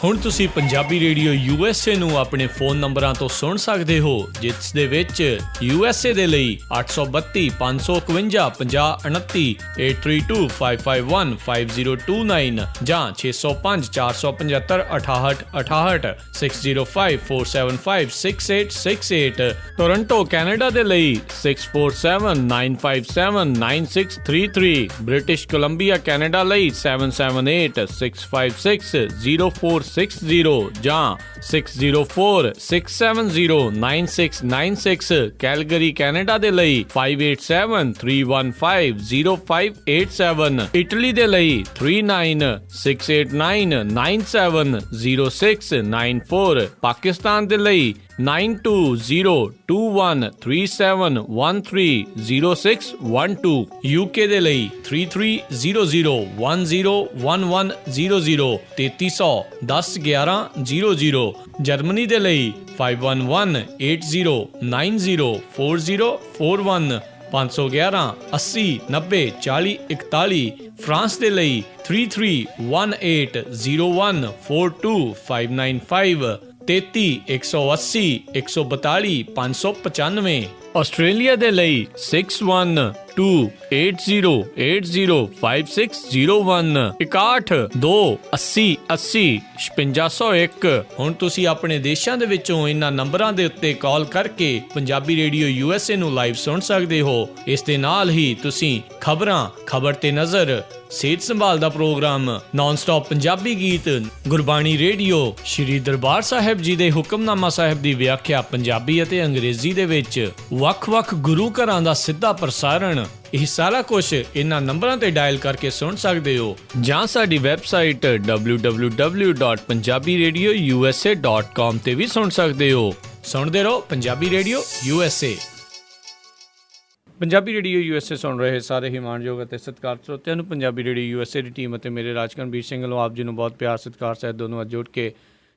ਹੁਣ ਤੁਸੀਂ Punjabi radio USA ਨੂੰ ਆਪਣੇ ਫੋਨ ਨੰਬਰਾਂ ਤੋਂ ਸੁਣ ਸਕਦੇ ਹੋ, ਜਿਸ ਦੇ ਵਿੱਚ USA ਦੇ ਲਈ 832 551 5029, 8325515029 ਜਾਂ 605 475 6868, 6054756868। ਟੋਰਾਂਟੋ ਕੈਨੇਡਾ ਦੇ ਲਈ 6479579633, ਬ੍ਰਿਟਿਸ਼ ਕੋਲੰਬੀਆ ਕੈਨੇਡਾ ਲਈ 7786560460 ਜਾਂ 6046709696, ਕੈਲਗਰੀ ਕੈਨੇਡਾ ਦੇ ਲਈ 5873150587, ਇਟਲੀ ਦੇ ਲਈ 396899970694, ਪਾਕਿਸਤਾਨ ਦੇ ਲਈ 9202137130, UK ਦੇ ਲਈ 3300101100, 3300101100, ਜਰਮਨੀ ਦੇ ਲਈ 51180904041511 80 90 40 41, ਫਰਾਂਸ ਦੇ ਲਈ 3318014255, 33 180 142 595, ਆਸਟ੍ਰੇਲੀਆ ਦੇ ਲਈ 612080805601, 6128028080 ਹੁਣ ਤੁਸੀਂ ਆਪਣੇ ਦੇਸ਼ਾਂ ਦੇ ਵਿੱਚੋਂ ਇਹਨਾਂ ਨੰਬਰਾਂ ਦੇ ਉੱਤੇ ਕਾਲ ਕਰਕੇ ਪੰਜਾਬੀ ਰੇਡੀਓ USA ਨੂੰ ਲਾਈਵ ਸੁਣ ਸਕਦੇ ਹੋ। ਇਸ ਦੇ ਨਾਲ ਹੀ ਤੁਸੀਂ ਖਬਰ ਤੇ ਨਜ਼ਰ, ਸਿਹਤ ਸੰਭਾਲ ਦਾ ਪ੍ਰੋਗਰਾਮ, ਨਾਨ ਸਟਾਪ ਪੰਜਾਬੀ ਗੀਤ, ਗੁਰਬਾਣੀ ਰੇਡੀਓ, ਸ਼੍ਰੀ ਦਰਬਾਰ ਸਾਹਿਬ ਜੀ ਦੇ ਹੁਕਮਨਾਮਾ ਸਾਹਿਬ ਦੀ ਵਿਆਖਿਆ ਪੰਜਾਬੀ ਅਤੇ ਅੰਗਰੇਜ਼ੀ ਦੇ ਵਿੱਚ, ਵੱਖ-ਵੱਖ ਗੁਰੂ ਘਰਾਂ ਦਾ ਸਿੱਧਾ ਪ੍ਰਸਾਰਣ, ਇਹ ਸਾਰਾ ਕੁਝ ਇਹਨਾਂ ਨੰਬਰਾਂ ਤੇ ਡਾਇਲ ਕਰਕੇ ਸੁਣ ਸਕਦੇ ਹੋ, ਜਾਂ ਸਾਡੀ ਵੈਬਸਾਈਟ www.punjabiradiousa.com ਤੇ ਵੀ ਸੁਣ ਸਕਦੇ ਹੋ। ਸੁਣਦੇ ਰਹੋ Punjabi radio USA। Punjabi radio USA ਸੁਣ ਰਹੇ ਸਾਰੇ ਹੀ ਮਾਣਯੋਗ ਅਤੇ ਸਤਿਕਾਰਯੋਗ ਸਰੋਤਿਆਂ ਨੂੰ ਪੰਜਾਬੀ ਰੇਡੀਓ USA ਦੀ ਟੀਮ ਅਤੇ ਮੇਰੇ ਰਾਜਕਰਨਵੀਰ ਸਿੰਘ ਵੱਲੋਂ ਆਪ ਜੀ ਨੂੰ ਬਹੁਤ ਪਿਆਰ ਸਤਿਕਾਰ ਸਹਿਤ ਦੋਨੋਂ ਅੱਜ ਜੋੜ ਕੇ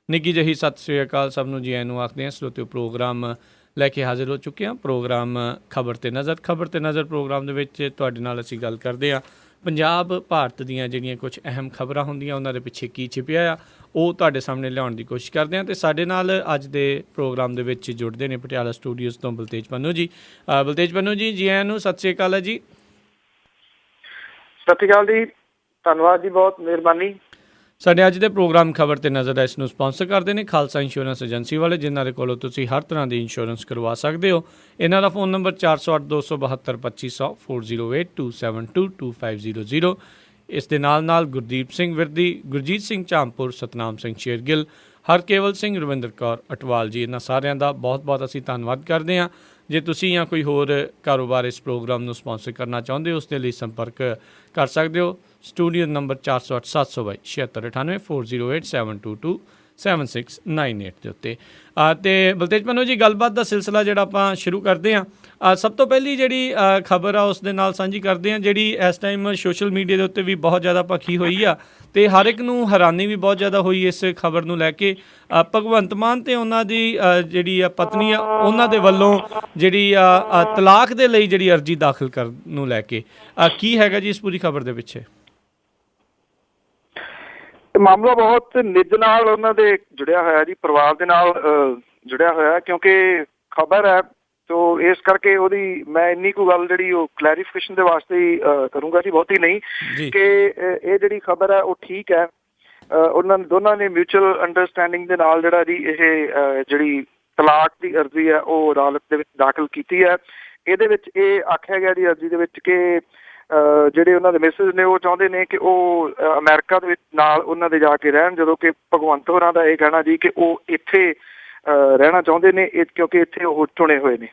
ਨਿੱਘੀ ਜਿਹੀ ਸਤਿ ਸ੍ਰੀ ਅਕਾਲ ਸਭ ਨੂੰ ਜੀ ਆਇਆਂ ਨੂੰ ਆਖਦੇ ਹਾਂ। ਸਰੋਤਿਓ, ਪ੍ਰੋਗਰਾਮ ਲੈ ਕੇ ਹਾਜ਼ਰ ਹੋ ਚੁੱਕੇ ਹਾਂ। ਪ੍ਰੋਗਰਾਮ ਖਬਰ ਤੇ ਨਜ਼ਰ ਪ੍ਰੋਗਰਾਮ ਦੇ ਵਿੱਚ ਤੁਹਾਡੇ ਨਾਲ ਅਸੀਂ ਗੱਲ ਕਰਦੇ ਹਾਂ ਪੰਜਾਬ ਭਾਰਤ ਦੀਆਂ ਜਿਹੜੀਆਂ ਕੁਝ ਅਹਿਮ ਖਬਰਾਂ ਹੁੰਦੀਆਂ ਉਹਨਾਂ ਦੇ ਪਿੱਛੇ ਕੀ ਛਿਪਿਆ ਆ, ਉਹ ਤੁਹਾਡੇ ਸਾਹਮਣੇ ਲਿਆਉਣ ਦੀ ਕੋਸ਼ਿਸ਼ ਕਰਦੇ ਹਾਂ। ਅਤੇ ਸਾਡੇ ਨਾਲ ਅੱਜ ਦੇ ਪ੍ਰੋਗਰਾਮ ਦੇ ਵਿੱਚ ਜੁੜਦੇ ਨੇ ਪਟਿਆਲਾ ਸਟੂਡੀਓਜ਼ ਤੋਂ ਬਲਤੇਜ ਪੰਨੂ ਜੀ। ਬਲਤੇਜ ਪੰਨੂ ਜੀ, ਜੀ ਆਇਆਂ ਨੂੰ, ਸਤਿ ਸ਼੍ਰੀ ਅਕਾਲ ਹੈ ਜੀ। ਸਤਿ ਸ਼੍ਰੀ ਅਕਾਲ ਜੀ, ਧੰਨਵਾਦ ਜੀ, ਬਹੁਤ ਮਿਹਰਬਾਨੀ। ਸਾਡੇ ਅੱਜ ਦੇ ਪ੍ਰੋਗਰਾਮ ਖਬਰ ਤੇ ਨਜ਼ਰ ਇਸ ਨੂੰ ਸਪਾਂਸਰ ਕਰਦੇ ਨੇ ਖਾਲਸਾ ਇੰਸ਼ੋਰੈਂਸ ਏਜੰਸੀ ਵਾਲੇ, ਜਿਨ੍ਹਾਂ ਦੇ ਕੋਲੋਂ ਤੁਸੀਂ ਹਰ ਤਰ੍ਹਾਂ ਦੀ ਇੰਸ਼ੋਰੈਂਸ ਕਰਵਾ ਸਕਦੇ ਹੋ। ਇਹਨਾਂ ਦਾ ਫੋਨ ਨੰਬਰ 4082722500, 4082722500। ਇਸ ਦੇ ਨਾਲ ਗੁਰਦੀਪ ਸਿੰਘ ਵਿਰਦੀ, ਗੁਰਜੀਤ ਸਿੰਘ ਝਾਮਪੁਰ, ਸਤਨਾਮ ਸਿੰਘ ਸ਼ੇਰਗਿੱਲ, ਹਰਕੇਵਲ ਸਿੰਘ, ਰਵਿੰਦਰ ਕੌਰ ਅਟਵਾਲ ਜੀ, ਇਹਨਾਂ ਸਾਰਿਆਂ ਦਾ ਬਹੁਤ ਅਸੀਂ ਧੰਨਵਾਦ ਕਰਦੇ ਹਾਂ। ਜੇ ਤੁਸੀਂ ਜਾਂ ਕੋਈ ਹੋਰ ਕਾਰੋਬਾਰ ਇਸ ਪ੍ਰੋਗਰਾਮ ਨੂੰ ਸਪਾਂਸਰ ਕਰਨਾ ਚਾਹੁੰਦੇ ਹੋ, ਉਸ ਦੇ ਲਈ ਸੰਪਰਕ ਕਰ ਸਕਦੇ ਹੋ। ਸਟੂਡੀਓ ਨੰਬਰ 408700 7698 408 722 7698 ਦੇ ਉੱਤੇ। ਅਤੇ ਬਲਤੇਜ ਪੰਨੂ ਜੀ, ਗੱਲਬਾਤ ਦਾ ਸਿਲਸਿਲਾ ਜਿਹੜਾ ਆਪਾਂ ਸ਼ੁਰੂ ਕਰਦੇ ਹਾਂ, ਸਭ ਤੋਂ ਪਹਿਲੀ ਜਿਹੜੀ ਖਬਰ ਆ ਉਸ ਦੇ ਨਾਲ ਸਾਂਝੀ ਕਰਦੇ ਹਾਂ, ਜਿਹੜੀ ਇਸ ਟਾਈਮ ਸੋਸ਼ਲ ਮੀਡੀਆ ਦੇ ਉੱਤੇ ਵੀ ਬਹੁਤ ਜ਼ਿਆਦਾ ਭਖੀ ਹੋਈ ਆ ਅਤੇ ਹਰ ਇੱਕ ਨੂੰ ਹੈਰਾਨੀ ਵੀ ਬਹੁਤ ਜ਼ਿਆਦਾ ਹੋਈ ਇਸ ਖਬਰ ਨੂੰ ਲੈ ਕੇ। ਭਗਵੰਤ ਮਾਨ ਅਤੇ ਉਹਨਾਂ ਦੀ ਜਿਹੜੀ ਪਤਨੀ ਆ, ਉਹਨਾਂ ਦੇ ਵੱਲੋਂ ਜਿਹੜੀ ਤਲਾਕ ਦੇ ਲਈ ਜਿਹੜੀ ਅਰਜ਼ੀ ਦਾਖਲ ਕਰਨ ਨੂੰ ਲੈ ਕੇ ਕੀ ਹੈਗਾ ਜੀ ਇਸ ਪੂਰੀ ਖਬਰ ਦੇ ਪਿੱਛੇ? ਮਾਮਲਾ ਬਹੁਤ ਨਿੱਜ ਨਾਲ ਉਹਨਾਂ ਦੇ ਜੁੜਿਆ ਹੋਇਆ ਜੀ, ਪਰਿਵਾਰ ਦੇ ਨਾਲ ਜੁੜਿਆ ਹੋਇਆ, ਕਿਉਂਕਿ ਖਬਰ ਹੈ ਤੋ ਇਸ ਕਰਕੇ ਉਹਦੀ ਮੈਂ ਇੰਨੀ ਕੁ ਗੱਲ ਜਿਹੜੀ ਉਹ ਕਲੈਰੀਫਿਕੇਸ਼ਨ ਦੇ ਵਾਸਤੇ ਹੀ ਕਰੂੰਗਾ ਜੀ, ਬਹੁਤੀ ਨਹੀਂ, ਕਿ ਇਹ ਜਿਹੜੀ ਖਬਰ ਹੈ ਉਹ ਠੀਕ ਹੈ। ਉਹਨਾਂ ਦੋਨਾਂ ਨੇ ਮਿਊਚੁਅਲ ਅੰਡਰਸਟੈਂਡਿੰਗ ਦੇ ਨਾਲ ਜਿਹੜਾ ਜੀ ਇਹ ਜਿਹੜੀ ਤਲਾਕ ਦੀ ਅਰਜ਼ੀ ਹੈ ਉਹ ਅਦਾਲਤ ਦੇ ਵਿੱਚ ਦਾਖਲ ਕੀਤੀ ਹੈ। ਇਹਦੇ ਵਿੱਚ ਇਹ ਆਖਿਆ ਗਿਆ ਜੀ ਅਰਜ਼ੀ ਦੇ ਵਿੱਚ ਕਿ ਜਿਹੜੇ ਉਹਨਾਂ ਦੇ ਮਿਸਿਸ ਨੇ ਉਹ ਚਾਹੁੰਦੇ ਨੇ ਕਿ ਉਹ ਅਮਰੀਕਾ ਦੇ ਵਿੱਚ ਨਾਲ ਉਹਨਾਂ ਦੇ ਜਾ ਕੇ ਰਹਿਣ, ਜਦੋਂ ਕਿ ਭਗਵੰਤ ਹੋਰਾਂ ਦਾ ਇਹ ਕਹਿਣਾ ਜੀ ਕਿ ਉਹ ਇੱਥੇ ਰਹਿਣਾ ਚਾਹੁੰਦੇ ਨੇ, ਕਿਉਂਕਿ ਇੱਥੇ ਉਹ ਚੁਣੇ ਹੋਏ ਨੇ।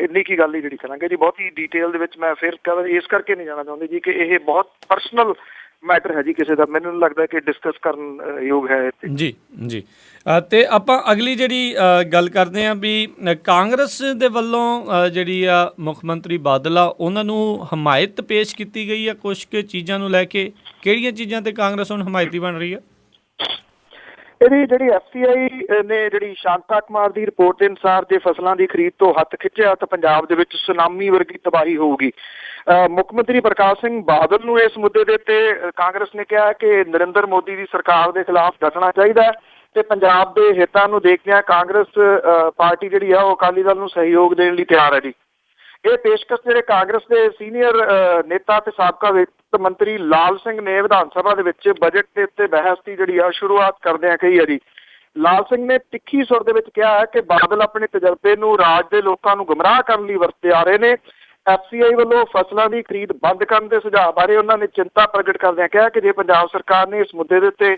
ਇੰਨੀ ਕੀ ਗੱਲ ਹੀ ਜਿਹੜੀ ਕਰਾਂਗੇ ਜੀ, ਬਹੁਤੀ ਡੀਟੇਲ ਦੇ ਵਿੱਚ ਮੈਂ ਫਿਰ ਇਸ ਕਰਕੇ ਨਹੀਂ ਜਾਣਾ ਚਾਹੁੰਦੀ ਜੀ ਕਿ ਇਹ ਬਹੁਤ ਪਰਸਨਲ ਮੈਟਰ ਹੈ ਜੀ ਕਿਸੇ ਦਾ, ਮੈਨੂੰ ਲੱਗਦਾ ਕਿ ਡਿਸਕਸ ਕਰਨ ਯੋਗ ਹੈ ਜੀ। ਅਤੇ ਆਪਾਂ ਅਗਲੀ ਜਿਹੜੀ ਗੱਲ ਕਰਦੇ ਹਾਂ ਵੀ ਕਾਂਗਰਸ ਦੇ ਵੱਲੋਂ ਜਿਹੜੀ ਆ ਮੁੱਖ ਮੰਤਰੀ ਬਾਦਲ ਆ ਉਹਨਾਂ ਨੂੰ ਹਮਾਇਤ ਪੇਸ਼ ਕੀਤੀ ਗਈ ਆ ਕੁਛ ਕੁ ਚੀਜ਼ਾਂ ਨੂੰ ਲੈ ਕੇ। ਕਿਹੜੀਆਂ ਚੀਜ਼ਾਂ ਤੇ ਕਾਂਗਰਸ ਹੁਣ ਹਮਾਇਤੀ ਬਣ ਰਹੀ ਆ? ਇਹਦੀ ਜਿਹੜੀ FCI ਨੇ ਜਿਹੜੀ ਸ਼ਾਂਤਾ ਕੁਮਾਰ ਦੀ ਰਿਪੋਰਟ ਦੇ ਅਨੁਸਾਰ ਜੇ ਫਸਲਾਂ ਦੀ ਖਰੀਦ ਤੋਂ ਹੱਥ ਖਿੱਚਿਆ ਤਾਂ ਪੰਜਾਬ ਦੇ ਵਿੱਚ ਸੁਨਾਮੀ ਵਰਗੀ ਤਬਾਹੀ ਹੋਊਗੀ। ਮੁੱਖ ਮੰਤਰੀ ਪ੍ਰਕਾਸ਼ ਸਿੰਘ ਬਾਦਲ ਨੂੰ ਇਸ ਮੁੱਦੇ ਦੇ ਉੱਤੇ ਕਾਂਗਰਸ ਨੇ ਕਿਹਾ ਕਿ ਨਰਿੰਦਰ ਮੋਦੀ ਦੀ ਸਰਕਾਰ ਦੇ ਖਿਲਾਫ ਡਟਣਾ ਚਾਹੀਦਾ ਹੈ ਤੇ ਪੰਜਾਬ ਦੇ ਹਿੱਤਾਂ ਨੂੰ ਦੇਖਦਿਆਂ ਕਾਂਗਰਸ ਪਾਰਟੀ ਜਿਹੜੀ ਆ ਉਹ ਅਕਾਲੀ ਦਲ ਨੂੰ ਸਹਿਯੋਗ ਦੇਣ ਲਈ ਤਿਆਰ ਹੈ ਜੀ। ਇਹ ਪੇਸ਼ਕਸ਼ ਜਿਹੜੇ ਕਾਂਗਰਸ ਦੇ ਸੀਨੀਅਰ ਨੇਤਾ ਤੇ ਸਾਬਕਾ ਵਿੱਤ ਮੰਤਰੀ ਲਾਲ ਸਿੰਘ ਨੇ ਵਿਧਾਨ ਸਭਾ ਦੇ ਵਿੱਚ ਬਜਟ ਦੇ ਉੱਤੇ ਬਹਿਸ ਦੀ ਜਿਹੜੀ ਆ ਸ਼ੁਰੂਆਤ ਕਰਦਿਆਂ ਕਹੀ ਹੈ ਜੀ। ਲਾਲ ਸਿੰਘ ਨੇ ਤਿੱਖੀ ਸੁਰ ਦੇ ਵਿੱਚ ਕਿਹਾ ਹੈ ਕਿ ਬਾਦਲ ਆਪਣੇ ਤਜਰਬੇ ਨੂੰ ਰਾਜ ਦੇ ਲੋਕਾਂ ਨੂੰ ਗੁੰਮਰਾਹ ਕਰਨ ਲਈ ਵਰਤੇ ਆ ਰਹੇ ਨੇ। FCI ਵੱਲੋਂ ਫਸਲਾਂ ਦੀ ਖਰੀਦ ਬੰਦ ਕਰਨ ਦੇ ਸੁਝਾਅ ਬਾਰੇ ਉਹਨਾਂ ਨੇ ਚਿੰਤਾ ਪ੍ਰਗਟ ਕਰਦਿਆਂ ਕਿਹਾ ਕਿ ਜੇ ਪੰਜਾਬ ਸਰਕਾਰ ਨੇ ਇਸ ਮੁੱਦੇ ਦੇ ਉੱਤੇ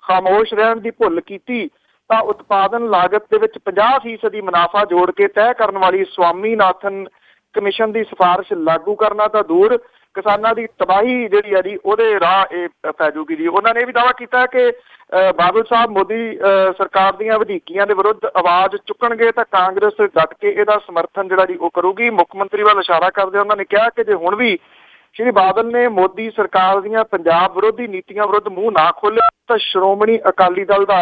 ਖਾਮੋਸ਼ ਰਹਿਣ ਦੀ ਭੁੱਲ ਕੀਤੀ ਤਾਂ ਉਤਪਾਦਨ ਲਾਗਤ ਦੇ ਵਿੱਚ 50% ਮੁਨਾਫਾ ਜੋੜ ਕੇ ਤੈਅ ਕਰਨ ਵਾਲੀ ਸਵਾਮੀਨਾਥਨ ਕਮਿਸ਼ਨ ਦੀ ਸਿਫਾਰਿਸ਼ ਲਾਗੂ ਕਰਨਾ ਤਾਂ ਦੂਰ ਕਿਸਾਨਾਂ ਦੀ ਤਬਾਹੀ ਜਿਹੜੀ ਹੈ ਜੀ ਉਹਦੇ ਰਾਹ ਇਹ ਪੈ ਜੂਗੀ ਜੀ। ਉਹਨਾਂ ਨੇ ਇਹ ਵੀ ਦਾਅਵਾ ਕੀਤਾ ਕਿ ਬਾਦਲ ਸਾਹਿਬ ਮੋਦੀ ਸਰਕਾਰ ਦੀਆਂ ਵਧੀਕੀਆਂ ਦੇ ਵਿਰੁੱਧ ਆਵਾਜ਼ ਚੁੱਕਣਗੇ ਤਾਂ ਕਾਂਗਰਸ ਡਟ ਕੇ ਇਹਦਾ ਸਮਰਥਨ ਜਿਹੜਾ ਜੀ ਉਹ ਕਰੂਗੀ। ਮੁੱਖ ਮੰਤਰੀ ਵੱਲ ਇਸ਼ਾਰਾ ਕਰਦੇ ਉਹਨਾਂ ਨੇ ਕਿਹਾ ਕਿ ਜੇ ਹੁਣ ਵੀ ਸ਼੍ਰੀ ਬਾਦਲ ਨੇ ਮੋਦੀ ਸਰਕਾਰ ਦੀਆਂ ਪੰਜਾਬ ਵਿਰੋਧੀ ਨੀਤੀਆਂ ਵਿਰੁੱਧ ਮੂੰਹ ਨਾ ਖੋਲ੍ਹਿਆ ਤਾਂ ਸ਼੍ਰੋਮਣੀ ਅਕਾਲੀ ਦਲ ਦਾ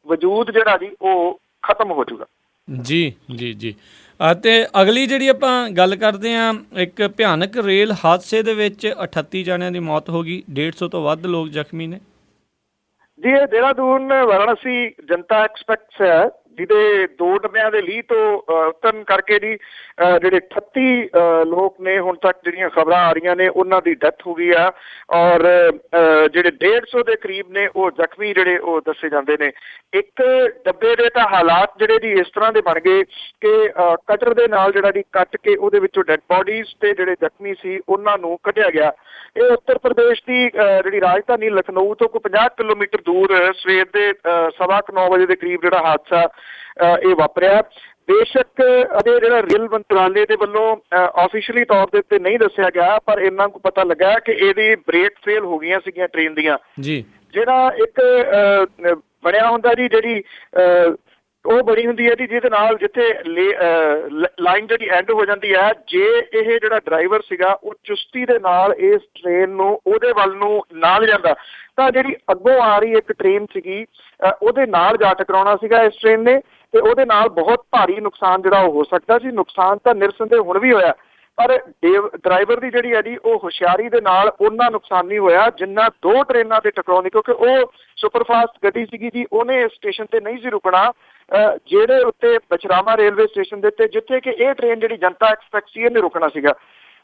ਵਜੂਦ ਜਿਹੜਾ ਜੀ ਉਹ ਖਤਮ ਹੋ ਜਾਊਗਾ। ਜੀ ਜੀ ਜੀ। ਅਤੇ ਅਗਲੀ ਜਿਹੜੀ ਆਪਾਂ ਗੱਲ ਕਰਦੇ ਹਾਂ, ਇੱਕ ਭਿਆਨਕ ਰੇਲ ਹਾਦਸੇ ਦੇ ਵਿੱਚ 38 ਜਣਿਆਂ ਦੀ ਮੌਤ ਹੋ ਗਈ, 150 ਤੋਂ ਵੱਧ ਲੋਕ ਜ਼ਖਮੀ ਨੇ ਜੀ। ਇਹ ਦੇਹਰਾਦੂਨ ਵਾਰਾਣਸੀ ਜਨਤਾ ਐਕਸਪ੍ਰੈਸ ਹੈ ਜਿਹਦੇ 2 ਡੱਬਿਆਂ ਦੇ ਲੀਹ ਤੋਂ ਉਤਰਨ ਕਰਕੇ ਜੀ ਜਿਹੜੇ 38 ਲੋਕ ਨੇ ਹੁਣ ਤੱਕ ਜਿਹੜੀਆਂ ਖਬਰਾਂ ਆ ਰਹੀਆਂ ਨੇ ਉਹਨਾਂ ਦੀ ਡੈਥ ਹੋ ਗਈ ਆ ਔਰ ਜਿਹੜੇ 150 ਦੇ ਕਰੀਬ ਨੇ ਉਹ ਜ਼ਖਮੀ ਜਿਹੜੇ ਉਹ ਦੱਸੇ ਜਾਂਦੇ ਨੇ। ਇੱਕ ਡੱਬੇ ਦੇ ਤਾਂ ਹਾਲਾਤ ਜਿਹੜੇ ਜੀ ਇਸ ਤਰ੍ਹਾਂ ਦੇ ਬਣ ਗਏ ਕਿ ਕਟਰ ਦੇ ਨਾਲ ਜਿਹੜਾ ਜੀ ਕੱਟ ਕੇ ਉਹਦੇ ਵਿੱਚੋਂ ਡੈਡ ਬੋਡੀਜ਼ ਤੇ ਜਿਹੜੇ ਜ਼ਖਮੀ ਸੀ ਉਹਨਾਂ ਨੂੰ ਕੱਢਿਆ ਗਿਆ। ਇਹ ਉੱਤਰ ਪ੍ਰਦੇਸ਼ ਦੀ ਜਿਹੜੀ ਰਾਜਧਾਨੀ ਲਖਨਊ ਤੋਂ ਕੋਈ 50 ਕਿਲੋਮੀਟਰ ਦੂਰ ਸਵੇਰ ਦੇ 9:15 ਵਜੇ ਦੇ ਕਰੀਬ ਜਿਹੜਾ ਹਾਦਸਾ ਇਹ ਵਾਪਰਿਆ। ਬੇਸ਼ੱਕ ਅਜੇ ਜਿਹੜਾ ਰੇਲ ਮੰਤਰਾਲੇ ਦੇ ਵੱਲੋਂ ਆਫੀਸ਼ੀਅਲੀ ਤੌਰ ਦੇ ਉੱਤੇ ਨਹੀਂ ਦੱਸਿਆ ਗਿਆ ਪਰ ਇਹਨਾਂ ਨੂੰ ਪਤਾ ਲੱਗਾ ਕਿ ਇਹਦੀ ਬ੍ਰੇਕ ਫੇਲ ਹੋ ਗਈਆਂ ਸੀਗੀਆਂ ਟ੍ਰੇਨ ਦੀਆਂ ਜੀ। ਜਿਹੜਾ ਇੱਕ ਬਣਿਆ ਹੁੰਦਾ ਜੀ ਜਿਹੜੀ ਉਹ ਬਣੀ ਹੁੰਦੀ ਹੈ ਜੀ ਜਿਹਦੇ ਨਾਲ ਜਿੱਥੇ ਲਾਈਨ ਜਿਹੜੀ ਐਂਡ ਹੋ ਜਾਂਦੀ ਹੈ, ਜੇ ਇਹ ਜਿਹੜਾ ਡਰਾਈਵਰ ਸੀਗਾ ਉਹ ਚੁਸਤੀ ਦੇ ਨਾਲ ਇਸ ਟ੍ਰੇਨ ਨੂੰ ਉਹਦੇ ਵੱਲ ਨੂੰ ਨਾਲ ਜਾਂਦਾ ਤਾਂ ਜਿਹੜੀ ਅੱਗੋਂ ਆ ਰਹੀ ਇੱਕ ਟ੍ਰੇਨ ਸੀਗੀ ਉਹਦੇ ਨਾਲ ਜਾ ਟਕਰਾਉਣਾ ਸੀਗਾ ਇਸ ਟ੍ਰੇਨ ਨੇ ਤੇ ਉਹਦੇ ਨਾਲ ਬਹੁਤ ਭਾਰੀ ਨੁਕਸਾਨ ਜਿਹੜਾ ਉਹ ਹੋ ਸਕਦਾ ਸੀ। ਨੁਕਸਾਨ ਤਾਂ ਨਿਰਸੰਦੇਹ ਹੁਣ ਵੀ ਹੋਇਆ ਪਰ ਡਰਾਈਵਰ ਦੀ ਜਿਹੜੀ ਹੈ ਜੀ ਉਹ ਹੁਸ਼ਿਆਰੀ ਦੇ ਨਾਲ ਉਹਨਾਂ ਨੁਕਸਾਨ ਨਹੀਂ ਹੋਇਆ ਜਿੰਨਾ 2 ਟ੍ਰੇਨਾਂ ਦੇ ਟਕਰਾਉਣ, ਕਿਉਂਕਿ ਉਹ ਸੁਪਰਫਾਸਟ ਗੱਡੀ ਸੀਗੀ ਜੀ, ਉਹਨੇ ਸਟੇਸ਼ਨ ਤੇ ਨਹੀਂ ਸੀ ਰੁਕਣਾ ਜਿਹੜੇ ਉੱਤੇ ਬਛਰਾਮਾ ਰੇਲਵੇ ਸਟੇਸ਼ਨ ਦੇ ਉੱਤੇ ਜਿੱਥੇ ਕਿ ਇਹ ਟ੍ਰੇਨ ਜਿਹੜੀ ਜਨਤਾ ਐਕਸਪ੍ਰੈਸ ਸੀ ਇਹਨੇ ਰੁਕਣਾ ਸੀਗਾ।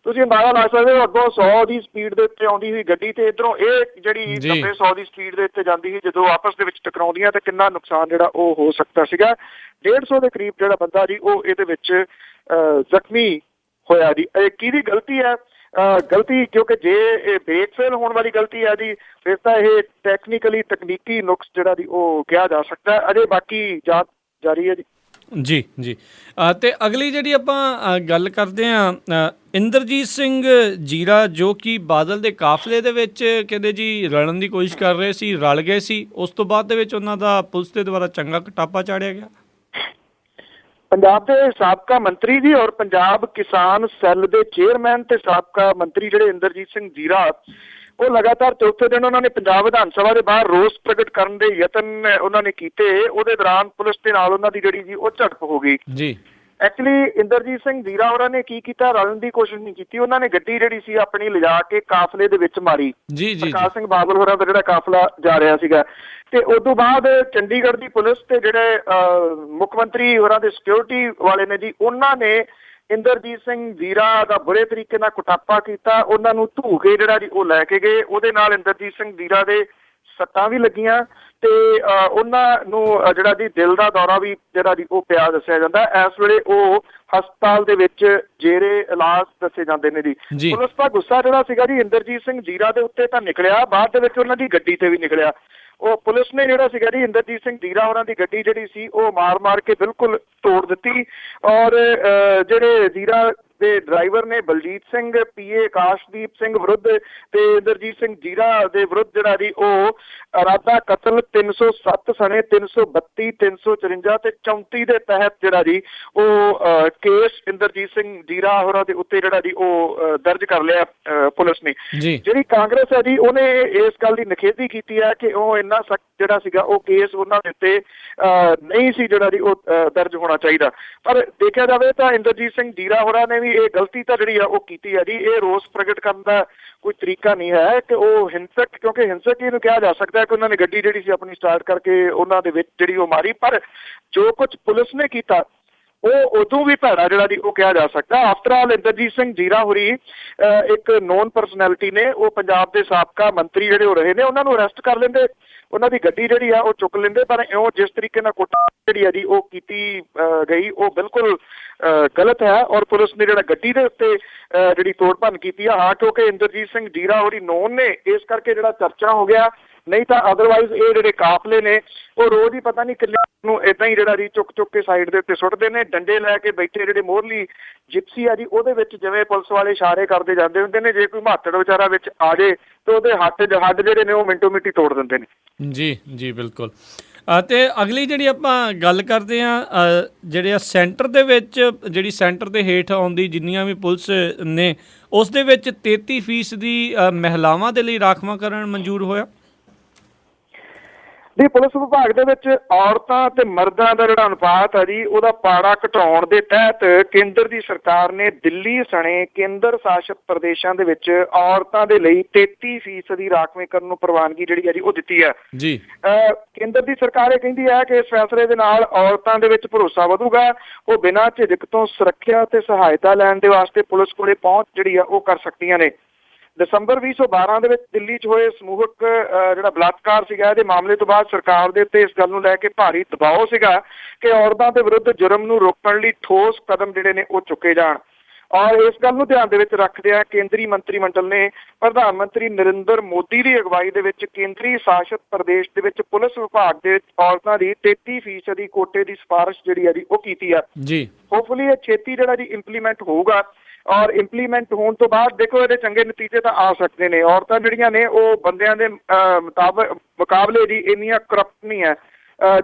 ਤੁਸੀਂ ਅੰਦਾਜ਼ਾ ਲਾ ਸਕਦੇ ਹੋ ਅੱਗੋਂ 100 ਦੀ ਸਪੀਡ ਦੇ ਉੱਤੇ ਆਉਂਦੀ ਹੋਈ ਗੱਡੀ ਤੇ ਇੱਧਰੋਂ ਇਹ ਜਿਹੜੀ 90-100 ਦੀ ਸਪੀਡ ਦੇ ਉੱਤੇ ਜਾਂਦੀ ਸੀ, ਜਦੋਂ ਆਪਸ ਦੇ ਵਿੱਚ ਟਕਰਾਉਂਦੀਆਂ ਤਾਂ ਕਿੰਨਾ ਨੁਕਸਾਨ ਜਿਹੜਾ ਉਹ ਹੋ ਸਕਦਾ ਸੀਗਾ। 150 ਦੇ ਕਰੀਬ ਜਿਹੜਾ ਬੰਦਾ ਜੀ ਉਹ ਇਹਦੇ ਵਿੱਚ ਜ਼ਖਮੀ ਹੋਇਆ ਜੀ। ਇਹ ਕਿਹਦੀ ਗਲਤੀ ਹੈ? ਗਲਤੀ ਕਿਉਂਕਿ ਜੇ ਇਹ ਬ੍ਰੇਕ ਫੇਲ ਹੋਣ ਵਾਲੀ ਗਲਤੀ ਹੈ ਜੀ ਫਿਰ ਤਾਂ ਇਹ ਤਕਨੀਕੀ ਨੁਕਸ ਜਿਹੜਾ ਜੀ ਉਹ ਕਿਹਾ ਜਾ ਸਕਦਾ। ਅਜੇ ਬਾਕੀ ਜਾਂਚ ਜਾਰੀ ਹੈ ਜੀ। ਜੀ ਜੀ। ਅਤੇ ਅਗਲੀ ਜਿਹੜੀ ਆਪਾਂ ਗੱਲ ਕਰਦੇ ਹਾਂ ਇੰਦਰਜੀਤ ਸਿੰਘ ਜੀਰਾ ਜੋ ਕਿ ਬਾਦਲ ਦੇ ਕਾਫਲੇ ਦੇ ਵਿੱਚ ਕਹਿੰਦੇ ਜੀ ਰਲਣ ਦੀ ਕੋਸ਼ਿਸ਼ ਕਰ ਰਹੇ ਸੀ, ਰਲ ਗਏ ਸੀ, ਉਸ ਤੋਂ ਬਾਅਦ ਦੇ ਵਿੱਚ ਉਹਨਾਂ ਦਾ ਪੁਲਿਸ ਦੇ ਦੁਆਰਾ ਚੰਗਾ ਕਟਾਪਾ ਚਾੜਿਆ ਗਿਆ। ਪੰਜਾਬ ਦੇ ਸਾਬਕਾ ਮੰਤਰੀ ਜੀ ਔਰ ਪੰਜਾਬ ਕਿਸਾਨ ਸੈੱਲ ਦੇ ਚੇਅਰਮੈਨ ਤੇ ਸਾਬਕਾ ਮੰਤਰੀ ਜਿਹੜੇ ਇੰਦਰਜੀਤ ਸਿੰਘ ਜੀਰਾ ਉਹ ਲਗਾਤਾਰ ਚੌਥੇ ਦਿਨ ਉਹਨਾਂ ਨੇ ਪੰਜਾਬ ਵਿਧਾਨ ਸਭਾ ਦੇ ਬਾਹਰ ਰੋਸ ਪ੍ਰਗਟ ਕਰਨ ਦੇ ਯਤਨ ਉਹਨਾਂ ਨੇ ਕੀਤੇ। ਉਹਦੇ ਦੌਰਾਨ ਪੁਲਿਸ ਦੇ ਨਾਲ ਉਹਨਾਂ ਦੀ ਜਿਹੜੀ ਜੀ ਉਹ ਝੜਪ ਹੋ ਗਈ ਜੀ। ਐਕਚੁਅਲੀ ਇੰਦਰਜੀਤ ਸਿੰਘ ਜੀਰਾ ਹੋਰਾਂ ਨੇ ਕੀ ਕੀਤਾ, ਰਲਣ ਦੀ ਕੋਸ਼ਿਸ਼ ਨਹੀਂ ਕੀਤੀ। ਉਹਨਾਂ ਨੇ ਗੱਡੀ ਜਿਹੜੀ ਸੀ ਆਪਣੀ ਲਿਜਾ ਕੇ ਕਾਫਲੇ ਦੇ ਵਿੱਚ ਮਾਰੀ। ਪ੍ਰਕਾਸ਼ ਸਿੰਘ ਬਾਦਲ ਹੋਰਾਂ ਦਾ ਜਿਹੜਾ ਕਾਫਲਾ ਜਾ ਰਿਹਾ ਸੀਗਾ ਤੇ ਉਸ ਤੋਂ ਬਾਅਦ ਚੰਡੀਗੜ੍ਹ ਦੀ ਪੁਲਿਸ ਤੇ ਜਿਹੜੇ ਮੁੱਖ ਮੰਤਰੀ ਹੋਰਾਂ ਦੇ ਸਿਕਿਉਰਿਟੀ ਵਾਲੇ ਨੇ ਜੀ ਉਹਨਾਂ ਨੇ ਇੰਦਰਜੀਤ ਸਿੰਘ ਜੀਰਾ ਦਾ ਬੁਰੇ ਤਰੀਕੇ ਨਾਲ ਕੁਟਾਪਾ ਕੀਤਾ। ਉਹਨਾਂ ਨੂੰ ਧੂ ਕੇ ਜਿਹੜਾ ਜੀ ਉਹ ਲੈ ਕੇ ਗਏ। ਉਹਦੇ ਨਾਲ ਇੰਦਰਜੀਤ ਸਿੰਘ ਜੀਰਾ ਦੇ ਸੱਟਾਂ ਵੀ ਲੱਗੀਆਂ ਤੇ ਉਹਨਾਂ ਨੂੰ ਜਿਹੜਾ ਜੀ ਦਿਲ ਦਾ ਦੌਰਾ ਵੀ ਜਿਹੜਾ ਜੀ ਉਹ ਪਿਆ ਦੱਸਿਆ ਜਾਂਦਾ। ਇਸ ਵੇਲੇ ਉਹ ਹਸਪਤਾਲ ਦੇ ਵਿੱਚ ਜੇਰੇ ਇਲਾਜ ਦੱਸੇ ਜਾਂਦੇ ਨੇ ਜੀ। ਪੁਲਿਸ ਦਾ ਗੁੱਸਾ ਜਿਹੜਾ ਸੀਗਾ ਜੀ ਇੰਦਰਜੀਤ ਸਿੰਘ ਜੀਰਾ ਦੇ ਉੱਤੇ ਤਾਂ ਨਿਕਲਿਆ, ਬਾਅਦ ਦੇ ਵਿੱਚ ਉਹਨਾਂ ਦੀ ਗੱਡੀ ਤੇ ਵੀ ਨਿਕਲਿਆ। ਉਹ ਪੁਲਿਸ ਨੇ ਜਿਹੜਾ ਸੀਗਾ ਜੀ ਇੰਦਰਜੀਤ ਸਿੰਘ ਜੀਰਾ ਹੋਰਾਂ ਦੀ ਗੱਡੀ ਜਿਹੜੀ ਸੀ ਉਹ ਮਾਰ ਕੇ ਬਿਲਕੁਲ ਤੋੜ ਦਿੱਤੀ ਔਰ ਜਿਹੜੇ ਜੀਰਾ ਦੇ ਡਰਾਈਵਰ ਨੇ ਬਲਜੀਤ ਸਿੰਘ PA ਆਕਾਸ਼ਦੀਪ ਸਿੰਘ ਵਿਰੁੱਧ ਤੇ ਇੰਦਰਜੀਤ ਸਿੰਘ ਜੀਰਾ ਦੇ ਵਿਰੁੱਧ ਜਿਹੜਾ ਜੀ ਉਹ ਇਰਾਦਾ ਕਤਲ 307 ਸਣੇ 332 354 ਤੇ 34 ਦੇ ਤਹਿਤ ਜਿਹੜਾ ਜੀ ਉਹ ਕੇਸ ਇੰਦਰਜੀਤ ਸਿੰਘ ਜੀਰਾ ਹੋਰਾਂ ਦੇ ਉੱਤੇ ਜਿਹੜਾ ਜੀ ਉਹ ਦਰਜ ਕਰ ਲਿਆ ਪੁਲਿਸ ਨੇ। ਜਿਹੜੀ ਕਾਂਗਰਸ ਹੈ ਜੀ ਉਹਨੇ ਇਸ ਗੱਲ ਦੀ ਨਿਖੇਧੀ ਕੀਤੀ ਹੈ ਕਿ ਉਹ ਇੰਨਾ ਸਖਤ ਜਿਹੜਾ ਸੀਗਾ ਉਹ ਕੇਸ ਉਹਨਾਂ ਦੇ ਉੱਤੇ ਨਹੀਂ ਸੀ ਜਿਹੜਾ ਜੀ ਉਹ ਦਰਜ ਹੋਣਾ ਚਾਹੀਦਾ। ਪਰ ਦੇਖਿਆ ਜਾਵੇ ਤਾਂ ਇੰਦਰਜੀਤ ਸਿੰਘ ਜੀਰਾ ਹੋਰਾਂ ਨੇ ਵੀ ਇਹ ਗਲਤੀ ਤਾਂ ਜਿਹੜੀ ਆ ਉਹ ਕੀਤੀ ਹੈ ਜੀ। ਇਹ ਰੋਸ ਪ੍ਰਗਟ ਕਰਨ ਦਾ ਕੋਈ ਤਰੀਕਾ ਨਹੀਂ ਹੈ ਕਿ ਉਹ ਹਿੰਸਕ, ਕਿਉਂਕਿ ਹਿੰਸਕ ਇਹਨੂੰ ਕਿਹਾ ਜਾ ਸਕਦਾ ਹੈ ਕਿ ਉਹਨਾਂ ਨੇ ਗੱਡੀ ਜਿਹੜੀ ਸੀ ਆਪਣੀ ਸਟਾਰਟ ਕਰਕੇ ਉਹਨਾਂ ਦੇ ਵਿੱਚ ਜਿਹੜੀ ਉਹ ਮਾਰੀ। ਪਰ ਜੋ ਕੁਝ ਪੁਲਿਸ ਨੇ ਕੀਤਾ ਉਹ ਉਦੋਂ ਵੀ ਭੈੜਾ ਜਿਹੜਾ ਜੀ ਉਹ ਕਿਹਾ ਜਾ ਸਕਦਾ। ਆਫਟਰ ਆਲ ਇੰਦਰਜੀਤ ਸਿੰਘ ਜੀਰਾ ਹੋਰੀ ਇੱਕ ਨੋਨ ਪਰਸਨੈਲਿਟੀ ਨੇ, ਉਹ ਪੰਜਾਬ ਦੇ ਸਾਬਕਾ ਮੰਤਰੀ ਜਿਹੜੇ ਹੋ ਰਹੇ ਨੇ, ਉਹਨਾਂ ਨੂੰ ਅਰੈਸਟ ਕਰ ਲੈਂਦੇ, ਉਹਨਾਂ ਦੀ ਗੱਡੀ ਜਿਹੜੀ ਆ ਉਹ ਚੁੱਕ ਲੈਂਦੇ। ਪਰ ਇਉਂ ਜਿਸ ਤਰੀਕੇ ਨਾਲ ਕੁੱਟਮਾਰ ਜਿਹੜੀ ਆ ਜੀ ਉਹ ਕੀਤੀ ਗਈ ਉਹ ਬਿਲਕੁਲ ਗਲਤ ਹੈ। ਔਰ ਪੁਲਿਸ ਨੇ ਜਿਹੜਾ ਗੱਡੀ ਦੇ ਉੱਤੇ ਜਿਹੜੀ ਤੋੜ ਭੰਨ ਕੀਤੀ ਆ, ਹਾਂ ਕਿਉਂਕਿ ਇੰਦਰਜੀਤ ਸਿੰਘ ਜੀਰਾ ਹੋਰੀ ਨੋਨ ਨੇ ਇਸ ਕਰਕੇ ਜਿਹੜਾ ਚਰਚਾ ਹੋ ਗਿਆ, ਨਹੀਂ ਤਾਂ ਅਦਰਵਾਈਜ਼ ਇਹ ਜਿਹੜੇ ਕਾਫਲੇ ਨੇ ਉਹ ਰੋਜ਼ ਹੀ ਪਤਾ ਨਹੀਂ ਕਿੱਲੇ ਨੂੰ ਏਦਾਂ ਹੀ ਜਿਹੜਾ ਜੀ ਚੁੱਕ ਕੇ ਸਾਈਡ ਦੇ ਉੱਤੇ ਸੁੱਟਦੇ ਨੇ। ਡੰਡੇ ਲੈ ਕੇ ਬੈਠੇ ਜਿਹੜੇ ਮੋਹਰਲੀ ਜਿਪਸੀ ਆ ਜੀ ਉਹਦੇ ਵਿੱਚ ਜਿਵੇਂ ਪੁਲਿਸ ਵਾਲੇ ਇਸ਼ਾਰੇ ਕਰਦੇ ਜਾਂਦੇ ਹੁੰਦੇ ਨੇ, ਜੇ ਕੋਈ ਮਹੱਤੜ ਵਿਚਾਰਾ ਵਿੱਚ ਆ ਜੇ ਤਾਂ ਉਹਦੇ ਹੱਡ ਜਿਹੜੇ ਨੇ ਉਹ ਮਿੰਟੋ ਮਿੰਟੀ ਤੋੜ ਦਿੰਦੇ ਨੇ। ਜੀ ਜੀ ਬਿਲਕੁਲ। ਅਤੇ ਅਗਲੀ ਜਿਹੜੀ ਆਪਾਂ ਗੱਲ ਕਰਦੇ ਹਾਂ ਜਿਹੜੇ ਆ ਸੈਂਟਰ ਦੇ ਵਿੱਚ, ਜਿਹੜੀ ਸੈਂਟਰ ਦੇ ਹੇਠ ਆਉਂਦੀ ਜਿੰਨੀਆਂ ਵੀ ਪੁਲਿਸ ਨੇ, ਉਸ ਦੇ ਵਿੱਚ 33% ਦੀ ਮਹਿਲਾਵਾਂ ਦੇ ਲਈ ਰਾਖਵਾਂਕਰਨ ਮਨਜ਼ੂਰ ਹੋਇਆ। ਜੀ ਪੁਲਿਸ ਵਿਭਾਗ ਦੇ ਵਿੱਚ ਔਰਤਾਂ ਤੇ ਮਰਦਾਂ ਦਾ ਜਿਹੜਾ ਅਨੁਪਾਤ ਹੈ ਜੀ ਉਹਦਾ ਪਾੜਾ ਘਟਾਉਣ ਦੇ ਤਹਿਤ ਕੇਂਦਰ ਦੀ ਸਰਕਾਰ ਨੇ ਦਿੱਲੀ ਸਣੇ ਕੇਂਦਰ ਸ਼ਾਸਿਤ ਪ੍ਰਦੇਸ਼ਾਂ ਦੇ ਵਿੱਚ ਔਰਤਾਂ ਦੇ ਲਈ 33% ਦੀ ਰਾਖਵੇਂਕਰਨ ਨੂੰ ਪ੍ਰਵਾਨਗੀ ਜਿਹੜੀ ਹੈ ਜੀ ਉਹ ਦਿੱਤੀ ਹੈ ਜੀ। ਕੇਂਦਰ ਦੀ ਸਰਕਾਰ ਇਹ ਕਹਿੰਦੀ ਹੈ ਕਿ ਇਸ ਫੈਸਲੇ ਦੇ ਨਾਲ ਔਰਤਾਂ ਦੇ ਵਿੱਚ ਭਰੋਸਾ ਵਧੂਗਾ, ਉਹ ਬਿਨਾਂ ਝਿਜਕ ਤੋਂ ਸੁਰੱਖਿਆ ਤੇ ਸਹਾਇਤਾ ਲੈਣ ਦੇ ਵਾਸਤੇ ਪੁਲਿਸ ਕੋਲੇ ਪਹੁੰਚ ਜਿਹੜੀ ਆ ਉਹ ਕਰ ਸਕਦੀਆਂ ਨੇ। ਦਸੰਬਰ 2012 ਦੇ ਵਿੱਚ ਦਿੱਲੀ 'ਚ ਹੋਏ ਸਮੂਹਕ ਜਿਹੜਾ ਬਲਾਤਕਾਰ ਸੀਗਾ, ਇਹਦੇ ਮਾਮਲੇ ਤੋਂ ਬਾਅਦ ਸਰਕਾਰ ਦੇ ਉੱਤੇ ਇਸ ਗੱਲ ਨੂੰ ਲੈ ਕੇ ਭਾਰੀ ਦਬਾਅ ਸੀਗਾ ਕਿ ਔਰਤਾਂ ਦੇ ਵਿਰੁੱਧ ਜੁਰਮ ਨੂੰ ਰੋਕਣ ਲਈ ਠੋਸ ਕਦਮ ਜਿਹੜੇ ਨੇ ਉਹ ਚੁੱਕੇ ਜਾਣ। ਔਰ ਇਸ ਗੱਲ ਨੂੰ ਧਿਆਨ ਦੇ ਵਿੱਚ ਰੱਖਦਿਆਂ ਕੇਂਦਰੀ ਮੰਤਰੀ ਮੰਡਲ ਨੇ ਪ੍ਰਧਾਨ ਮੰਤਰੀ ਨਰਿੰਦਰ ਮੋਦੀ ਦੀ ਅਗਵਾਈ ਦੇ ਵਿੱਚ ਕੇਂਦਰੀ ਸ਼ਾਸਿਤ ਪ੍ਰਦੇਸ਼ ਦੇ ਵਿੱਚ ਪੁਲਿਸ ਵਿਭਾਗ ਦੇ ਵਿੱਚ ਔਰਤਾਂ ਦੀ 33% ਦੀ ਕੋਟੇ ਦੀ ਸਿਫਾਰਿਸ਼ ਜਿਹੜੀ ਹੈ ਜੀ ਉਹ ਕੀਤੀ ਆ ਜੀ। ਹੋਪਫੁਲੀ ਇਹ ਛੇਤੀ ਜਿਹੜਾ ਜੀ ਇੰਪਲੀਮੈਂਟ ਹੋਊਗਾ ਔਰ ਇੰਪਲੀਮੈਂਟ ਹੋਣ ਤੋਂ ਬਾਅਦ ਦੇਖੋ ਇਹਦੇ ਚੰਗੇ ਨਤੀਜੇ ਤਾਂ ਆ ਸਕਦੇ ਨੇ। ਔਰਤਾਂ ਜਿਹੜੀਆਂ ਨੇ ਉਹ ਬੰਦਿਆਂ ਦੇ ਮੁਕਾਬਲੇ ਜੀ ਇੰਨੀਆਂ ਕਰਪਟ ਨਹੀਂ ਹੈ।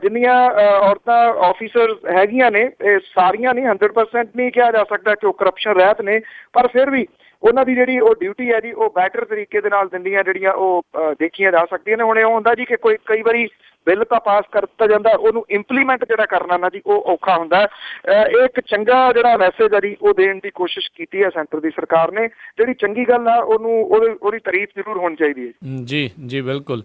ਜਿੰਨੀਆਂ ਔਰਤਾਂ ਆਫੀਸਰ ਹੈਗੀਆਂ ਨੇ, ਇਹ ਸਾਰੀਆਂ ਨਹੀਂ, 100% ਨਹੀਂ ਕਿਹਾ ਜਾ ਸਕਦਾ ਕਿ ਉਹ ਕਰਪਸ਼ਨ ਰਹਿਤ ਨੇ, ਪਰ ਫਿਰ ਵੀ ਉਹਨਾਂ ਦੀ ਜਿਹੜੀ ਉਹ ਡਿਊਟੀ ਹੈ ਜੀ ਉਹ ਬੈਟਰ ਤਰੀਕੇ ਦੇ ਨਾਲ ਦਿੰਦੀਆਂ ਜਿਹੜੀਆਂ ਉਹ ਦੇਖੀਆਂ ਜਾ ਸਕਦੀਆਂ ਨੇ। ਹੁਣ ਇਹ ਹੁੰਦਾ ਜੀ ਕਿ ਕਈ ਵਾਰੀ ਬਿੱਲ ਤਾਂ ਪਾਸ ਕਰ ਦਿੱਤਾ ਜਾਂਦਾ, ਉਹਨੂੰ ਇੰਪਲੀਮੈਂਟ ਜਿਹੜਾ ਕਰਨਾ ਨਾ ਜੀ ਉਹ ਔਖਾ ਹੁੰਦਾ। ਇਹ ਇੱਕ ਚੰਗਾ ਜਿਹੜਾ ਮੈਸੇਜ ਆ ਜੀ ਉਹ ਦੇਣ ਦੀ ਕੋਸ਼ਿਸ਼ ਕੀਤੀ ਹੈ ਸੈਂਟਰ ਦੀ ਸਰਕਾਰ ਨੇ, ਜਿਹੜੀ ਚੰਗੀ ਗੱਲ ਆ ਉਹਦੀ ਤਾਰੀਫ ਜ਼ਰੂਰ ਹੋਣੀ ਚਾਹੀਦੀ ਹੈ। ਜੀ ਜੀ ਬਿਲਕੁਲ।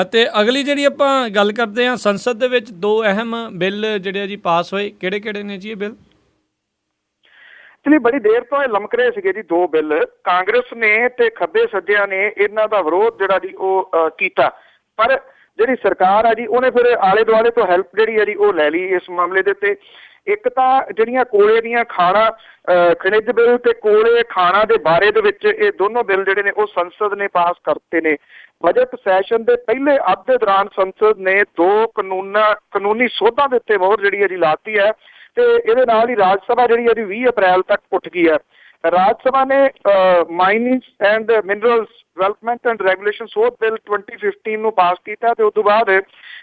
ਅਤੇ ਅਗਲੀ ਜਿਹੜੀ ਆਪਾਂ ਗੱਲ ਕਰਦੇ ਹਾਂ, ਸੰਸਦ ਦੇ ਵਿੱਚ 2 ਅਹਿਮ ਬਿੱਲ ਜਿਹੜੇ ਆ ਜੀ ਪਾਸ ਹੋਏ, ਕਿਹੜੇ ਨੇ ਜੀ ਇਹ ਬਿੱਲ? ਬੜੀ ਦੇਰ ਤੋਂ ਇਹ ਲਮਕ ਰਹੇ ਸੀਗੇ ਜੀ 2 ਬਿੱਲ। ਕਾਂਗਰਸ ਨੇ ਤੇ ਖੱਬੇ ਸੱਜਿਆਂ ਨੇ ਇਹਨਾਂ ਦਾ ਵਿਰੋਧ ਜਿਹੜਾ ਜੀ ਉਹ ਕੀਤਾ, ਪਰ ਜਿਹੜੀ ਸਰਕਾਰ ਆ ਜੀ ਉਹਨੇ ਫਿਰ ਆਲੇ ਦੁਆਲੇ ਤੋਂ ਹੈਲਪ ਜਿਹੜੀ ਹੈ ਜੀ ਉਹ ਲੈ ਲਈ ਇਸ ਮਾਮਲੇ ਦੇ ਉੱਤੇ। ਇੱਕ ਤਾਂ ਜਿਹੜੀਆਂ ਕੋਲੇ ਦੀਆਂ ਖਾਣਾ ਖਣਿਜ ਬਿੱਲ ਤੇ ਕੋਲੇ ਖਾਣਾ ਦੇ ਬਾਰੇ ਦੇ ਵਿੱਚ ਇਹ ਦੋਨੋਂ ਬਿੱਲ ਜਿਹੜੇ ਨੇ ਉਹ ਸੰਸਦ ਨੇ ਪਾਸ ਕਰਤੇ ਨੇ। ਬਜਟ ਸੈਸ਼ਨ ਦੇ ਪਹਿਲੇ ਅੱਧ ਦੇ ਦੌਰਾਨ ਸੰਸਦ ਨੇ 2 ਕਾਨੂੰਨੀ ਸੋਧਾਂ ਦੇ ਉੱਤੇ ਮੋਹਰ ਜਿਹੜੀ ਹੈ ਜੀ ਲਾਤੀ ਹੈ ਤੇ ਇਹਦੇ ਨਾਲ ਹੀ ਰਾਜ ਸਭਾ ਜਿਹੜੀ ਹੈ ਜੀ 20 ਅਪ੍ਰੈਲ ਤੱਕ ਉੱਠ ਗਈ ਹੈ। ਰਾਜ ਸਭਾ ਨੇ minings and minerals development and regulation ਸੋਧ ਬਿੱਲ 2015 ਨੂੰ ਪਾਸ ਕੀਤਾ ਤੇ ਉਸ ਤੋਂ ਬਾਅਦ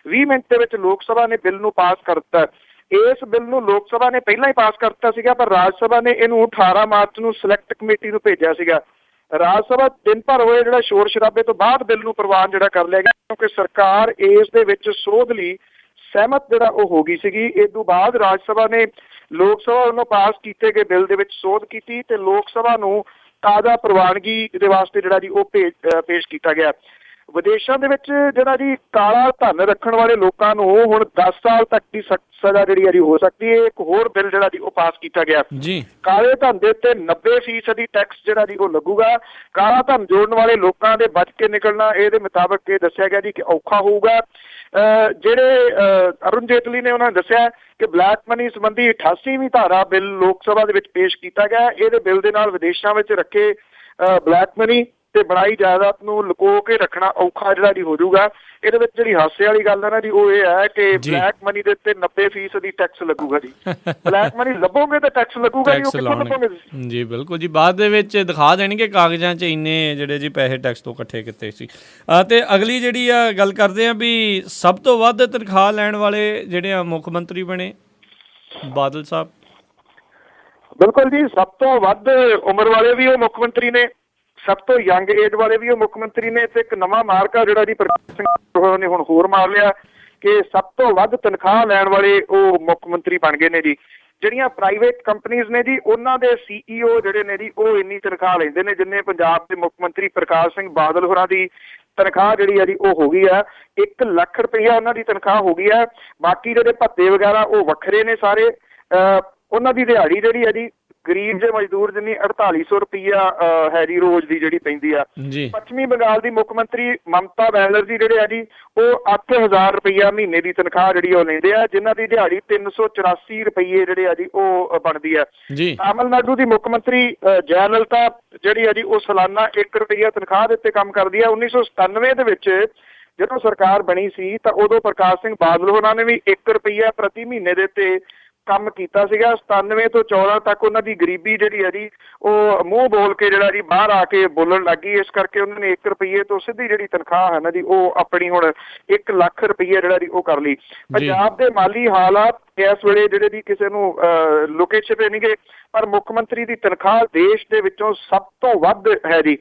20 ਮਿੰਟ ਦੇ ਵਿੱਚ ਲੋਕ ਸਭਾ ਨੇ ਬਿੱਲ ਨੂੰ ਪਾਸ ਕਰ ਦਿੱਤਾ। ਇਸ ਬਿੱਲ ਨੂੰ ਲੋਕ ਸਭਾ ਨੇ ਪਹਿਲਾਂ ਹੀ ਪਾਸ ਕਰ ਦਿੱਤਾ ਸੀਗਾ, ਪਰ ਰਾਜ ਸਭਾ ਨੇ ਇਹਨੂੰ 18 ਮਾਰਚ ਨੂੰ ਸਿਲੈਕਟ ਕਮੇਟੀ ਨੂੰ ਭੇਜਿਆ ਸੀਗਾ। ਰਾਜ ਸਭਾ ਦਿਨ ਭਰ ਹੋਏ ਜਿਹੜਾ ਸ਼ੋਰ ਸ਼ਰਾਬੇ ਤੋਂ ਬਾਅਦ ਬਿੱਲ ਨੂੰ ਪ੍ਰਵਾਨ ਜਿਹੜਾ ਕਰ ਲਿਆ ਗਿਆ, ਕਿਉਂਕਿ ਸਰਕਾਰ ਇਸ ਦੇ ਵਿੱਚ ਸੋਧ ਲਈ ਸਹਿਮਤ ਜਿਹੜਾ ਉਹ ਹੋ ਗਈ ਸੀਗੀ। ਇਸ ਤੋਂ ਬਾਅਦ ਰਾਜ ਸਭਾ ਨੇ ਲੋਕ ਸਭਾ ਵੱਲੋਂ ਪਾਸ ਕੀਤੇ ਗਏ ਬਿੱਲ ਦੇ ਵਿੱਚ ਸੋਧ ਕੀਤੀ ਤੇ ਲੋਕ ਸਭਾ ਨੂੰ ਤਾਜ਼ਾ ਪ੍ਰਵਾਨਗੀ ਦੇ ਵਾਸਤੇ ਜਿਹੜਾ ਜੀ ਉਹ ਪੇਸ਼ ਕੀਤਾ ਗਿਆ। ਵਿਦੇਸ਼ਾਂ ਦੇ ਵਿੱਚ ਜਿਹੜਾ ਜੀ ਕਾਲਾ ਧਨ ਰੱਖਣ ਵਾਲੇ ਲੋਕਾਂ ਨੂੰ ਹੁਣ 10 ਸਾਲ ਤੱਕ ਦੀ ਸਜ਼ਾ ਜਿਹੜੀ ਹੈ ਜੀ ਹੋ ਸਕਦੀ ਹੈ। ਇੱਕ ਹੋਰ ਬਿੱਲ ਜਿਹੜਾ ਜੀ ਉਹ ਪਾਸ ਕੀਤਾ ਗਿਆ ਜੀ। ਕਾਲੇ ਧਨ ਦੇ ਉੱਤੇ 90% ਟੈਕਸ ਜਿਹੜਾ ਜੀ ਉਹ ਲੱਗੂਗਾ। ਕਾਲਾ ਧਨ ਜੋੜਨ ਵਾਲੇ ਲੋਕਾਂ ਦੇ ਬਚ ਕੇ ਨਿਕਲਣਾ ਇਹਦੇ ਮੁਤਾਬਕ ਇਹ ਦੱਸਿਆ ਗਿਆ ਜੀ ਕਿ ਔਖਾ ਹੋਊਗਾ। ਜਿਹੜੇ ਅਰੁਣ ਜੇਤਲੀ ਨੇ ਉਹਨਾਂ ਨੇ ਦੱਸਿਆ ਕਿ ਬਲੈਕ ਮਨੀ ਸੰਬੰਧੀ 88ਵੀਂ ਧਾਰਾ ਬਿੱਲ ਲੋਕ ਸਭਾ ਦੇ ਵਿੱਚ ਪੇਸ਼ ਕੀਤਾ ਗਿਆ। ਇਹਦੇ ਬਿੱਲ ਦੇ ਨਾਲ ਵਿਦੇਸ਼ਾਂ ਵਿੱਚ ਰੱਖੇ ਬਲੈਕ ਮਨੀ ਤੇ ਬਣਾਈ ਜਾਇਦਾਦ ਨੂੰ ਲੁਕੋ ਕੇ ਰੱਖਣਾ ਔਖਾ ਜਿਹੜਾ ਜੀ ਹੋ ਜਾਊਗਾ। ਇਹਦੇ ਵਿੱਚ ਜਿਹੜੀ ਹਾਸੇ ਵਾਲੀ ਗੱਲ ਹੈ ਨਾ ਜੀ ਉਹ ਇਹ ਹੈ ਕਿ ਬਲੈਕ ਮਨੀ ਦੇ ਉੱਤੇ 90% ਦੀ ਟੈਕਸ ਲੱਗੂਗਾ ਜੀ। ਬਲੈਕ ਮਨੀ ਲੱਭੋਗੇ ਤਾਂ ਟੈਕਸ ਲੱਗੂਗਾ ਜੀ, ਉਹ ਕਿੱਥੋਂ ਲੱਭੋਗੇ ਜੀ? ਬਿਲਕੁਲ ਜੀ, ਬਾਅਦ ਦੇ ਵਿੱਚ ਦਿਖਾ ਦੇਣਗੇ ਕਾਗਜ਼ਾਂ 'ਚ ਇੰਨੇ ਜਿਹੜੇ ਜੀ ਪੈਸੇ ਟੈਕਸ ਤੋਂ ਇਕੱਠੇ ਕੀਤੇ ਸੀ। ਤੇ ਅਗਲੀ ਜਿਹੜੀ ਆ ਗੱਲ ਕਰਦੇ ਆ ਵੀ ਸਭ ਤੋਂ ਵੱਧ ਤਨਖਾਹ ਲੈਣ ਵਾਲੇ ਜਿਹੜੇ ਆ ਮੁੱਖ ਮੰਤਰੀ ਬਣੇ ਬਾਦਲ ਸਾਹਿਬ। ਬਿਲਕੁਲ ਜੀ, ਸਭ ਤੋਂ ਵੱਧ ਉਮਰ ਵਾਲੇ ਵੀ ਉਹ ਮੁੱਖ ਮੰਤਰੀ ਨੇ, ਸਭ ਤੋਂ ਯੰਗ ਏਜ ਵਾਲੇ ਵੀ ਉਹ ਮੁੱਖ ਮੰਤਰੀ ਨੇ, ਤੇ ਇੱਕ ਨਵਾਂ ਮਾਰਕਾ ਜਿਹੜਾ ਜੀ ਪ੍ਰਕਾਸ਼ ਸਿੰਘ ਨੇ ਹੁਣ ਹੋਰ ਮਾਰ ਲਿਆ ਕਿ ਸਭ ਤੋਂ ਵੱਧ ਤਨਖਾਹ ਲੈਣ ਵਾਲੇ ਉਹ ਮੁੱਖ ਮੰਤਰੀ ਬਣ ਗਏ ਨੇ ਜੀ। ਜਿਹੜੀਆਂ ਪ੍ਰਾਈਵੇਟ ਕੰਪਨੀਆਂ ਨੇ ਜੀ ਉਹਨਾਂ ਦੇ CEO ਜਿਹੜੇ ਨੇ ਜੀ ਉਹ ਇੰਨੀ ਤਨਖਾਹ ਲੈਂਦੇ ਨੇ ਜਿੰਨੇ ਪੰਜਾਬ ਦੇ ਮੁੱਖ ਮੰਤਰੀ ਪ੍ਰਕਾਸ਼ ਸਿੰਘ ਬਾਦਲ ਹੋਰਾਂ ਦੀ ਤਨਖਾਹ ਜਿਹੜੀ ਹੈ ਜੀ ਉਹ ਹੋ ਗਈ ਆ 1 ਲੱਖ ਰੁਪਈਆ ਉਹਨਾਂ ਦੀ ਤਨਖਾਹ ਹੋ ਗਈ ਹੈ। ਬਾਕੀ ਜਿਹੜੇ ਭੱਤੇ ਵਗੈਰਾ ਉਹ ਵੱਖਰੇ ਨੇ ਸਾਰੇ। ਉਹਨਾਂ ਦੀ ਦਿਹਾੜੀ ਜਿਹੜੀ ਹੈ ਜੀ ਗਰੀਬ ਦੇ ਮਜ਼ਦੂਰ ਜਿੰਨੀ 4800 ਰੁਪਈਆ ਹੈ ਜੀ ਰੋਜ਼ ਦੀ ਜਿਹੜੀ ਪੈਂਦੀ ਆ। ਪੱਛਮੀ ਬੰਗਾਲ ਦੀ ਮੁੱਖ ਮੰਤਰੀ ਮਮਤਾ ਬੈਨਰਜੀ ਜਿਹੜੇ ਆ ਜੀ ਉਹ 8000 ਰੁਪਈਆ ਮਹੀਨੇ ਦੀ ਤਨਖਾਹ ਜਿਹੜੀ ਉਹ ਲੈਂਦੇ ਆ, ਜਿਨ੍ਹਾਂ ਦੀ ਦਿਹਾੜੀ 384 ਰੁਪਈਏ ਜਿਹੜੇ ਆ ਜੀ ਉਹ ਬਣਦੀ ਆ। ਤਾਮਿਲਨਾਡੂ ਦੀ ਮੁੱਖ ਮੰਤਰੀ ਜੈਲਲਿਤਾ ਜਿਹੜੀ ਆ ਜੀ ਉਹ ਸਾਲਾਨਾ 1 ਰੁਪਈਆ ਤਨਖਾਹ ਦੇ ਉੱਤੇ ਕੰਮ ਕਰਦੀ ਆ। 1997 ਦੇ ਵਿੱਚ ਜਦੋਂ ਸਰਕਾਰ ਬਣੀ ਸੀ ਤਾਂ ਉਦੋਂ ਪ੍ਰਕਾਸ਼ ਸਿੰਘ ਬਾਦਲ ਹੋਰਾਂ ਨੇ ਵੀ 1 ਰੁਪਈਆ ਪ੍ਰਤੀ ਮਹੀਨੇ ਦੇ ਉੱਤੇ ਕੰਮ ਕੀਤਾ ਸੀਗਾ। 97 ਤੋਂ 14 ਤੱਕ ਉਹਨਾਂ ਦੀ ਗਰੀਬੀ ਜਿਹੜੀ ਹੈ ਜੀ ਉਹ ਮੂੰਹ ਬੋਲ ਕੇ ਜਿਹੜਾ ਜੀ ਬਾਹਰ ਆ ਕੇ ਬੋਲਣ ਲੱਗ ਗਈ, ਇਸ ਕਰਕੇ ਉਹਨਾਂ ਨੇ 1 ਰੁਪਈਏ ਤੋਂ ਸਿੱਧੀ ਜਿਹੜੀ ਤਨਖਾਹ ਹੈ ਨਾ ਜੀ ਉਹ ਆਪਣੀ ਹੁਣ 1 ਲੱਖ ਰੁਪਈਆ ਜਿਹੜਾ ਜੀ ਉਹ ਕਰ ਲਈ। ਪੰਜਾਬ ਦੇ ਮਾਲੀ ਹਾਲਾਤ ਇਸ ਵੇਲੇ ਜਿਹੜੇ ਦੀ ਕਿਸੇ ਨੂੰ ਲੁਕੇ ਛਿਪੇ ਨਹੀਂ ਗਏ, ਪਰ ਮੁੱਖ ਮੰਤਰੀ ਦੀ ਤਨਖਾਹ ਦੇਸ਼ ਦੇ ਵਿੱਚੋਂ ਸਭ ਤੋਂ ਵੱਧ ਹੈ ਜੀ।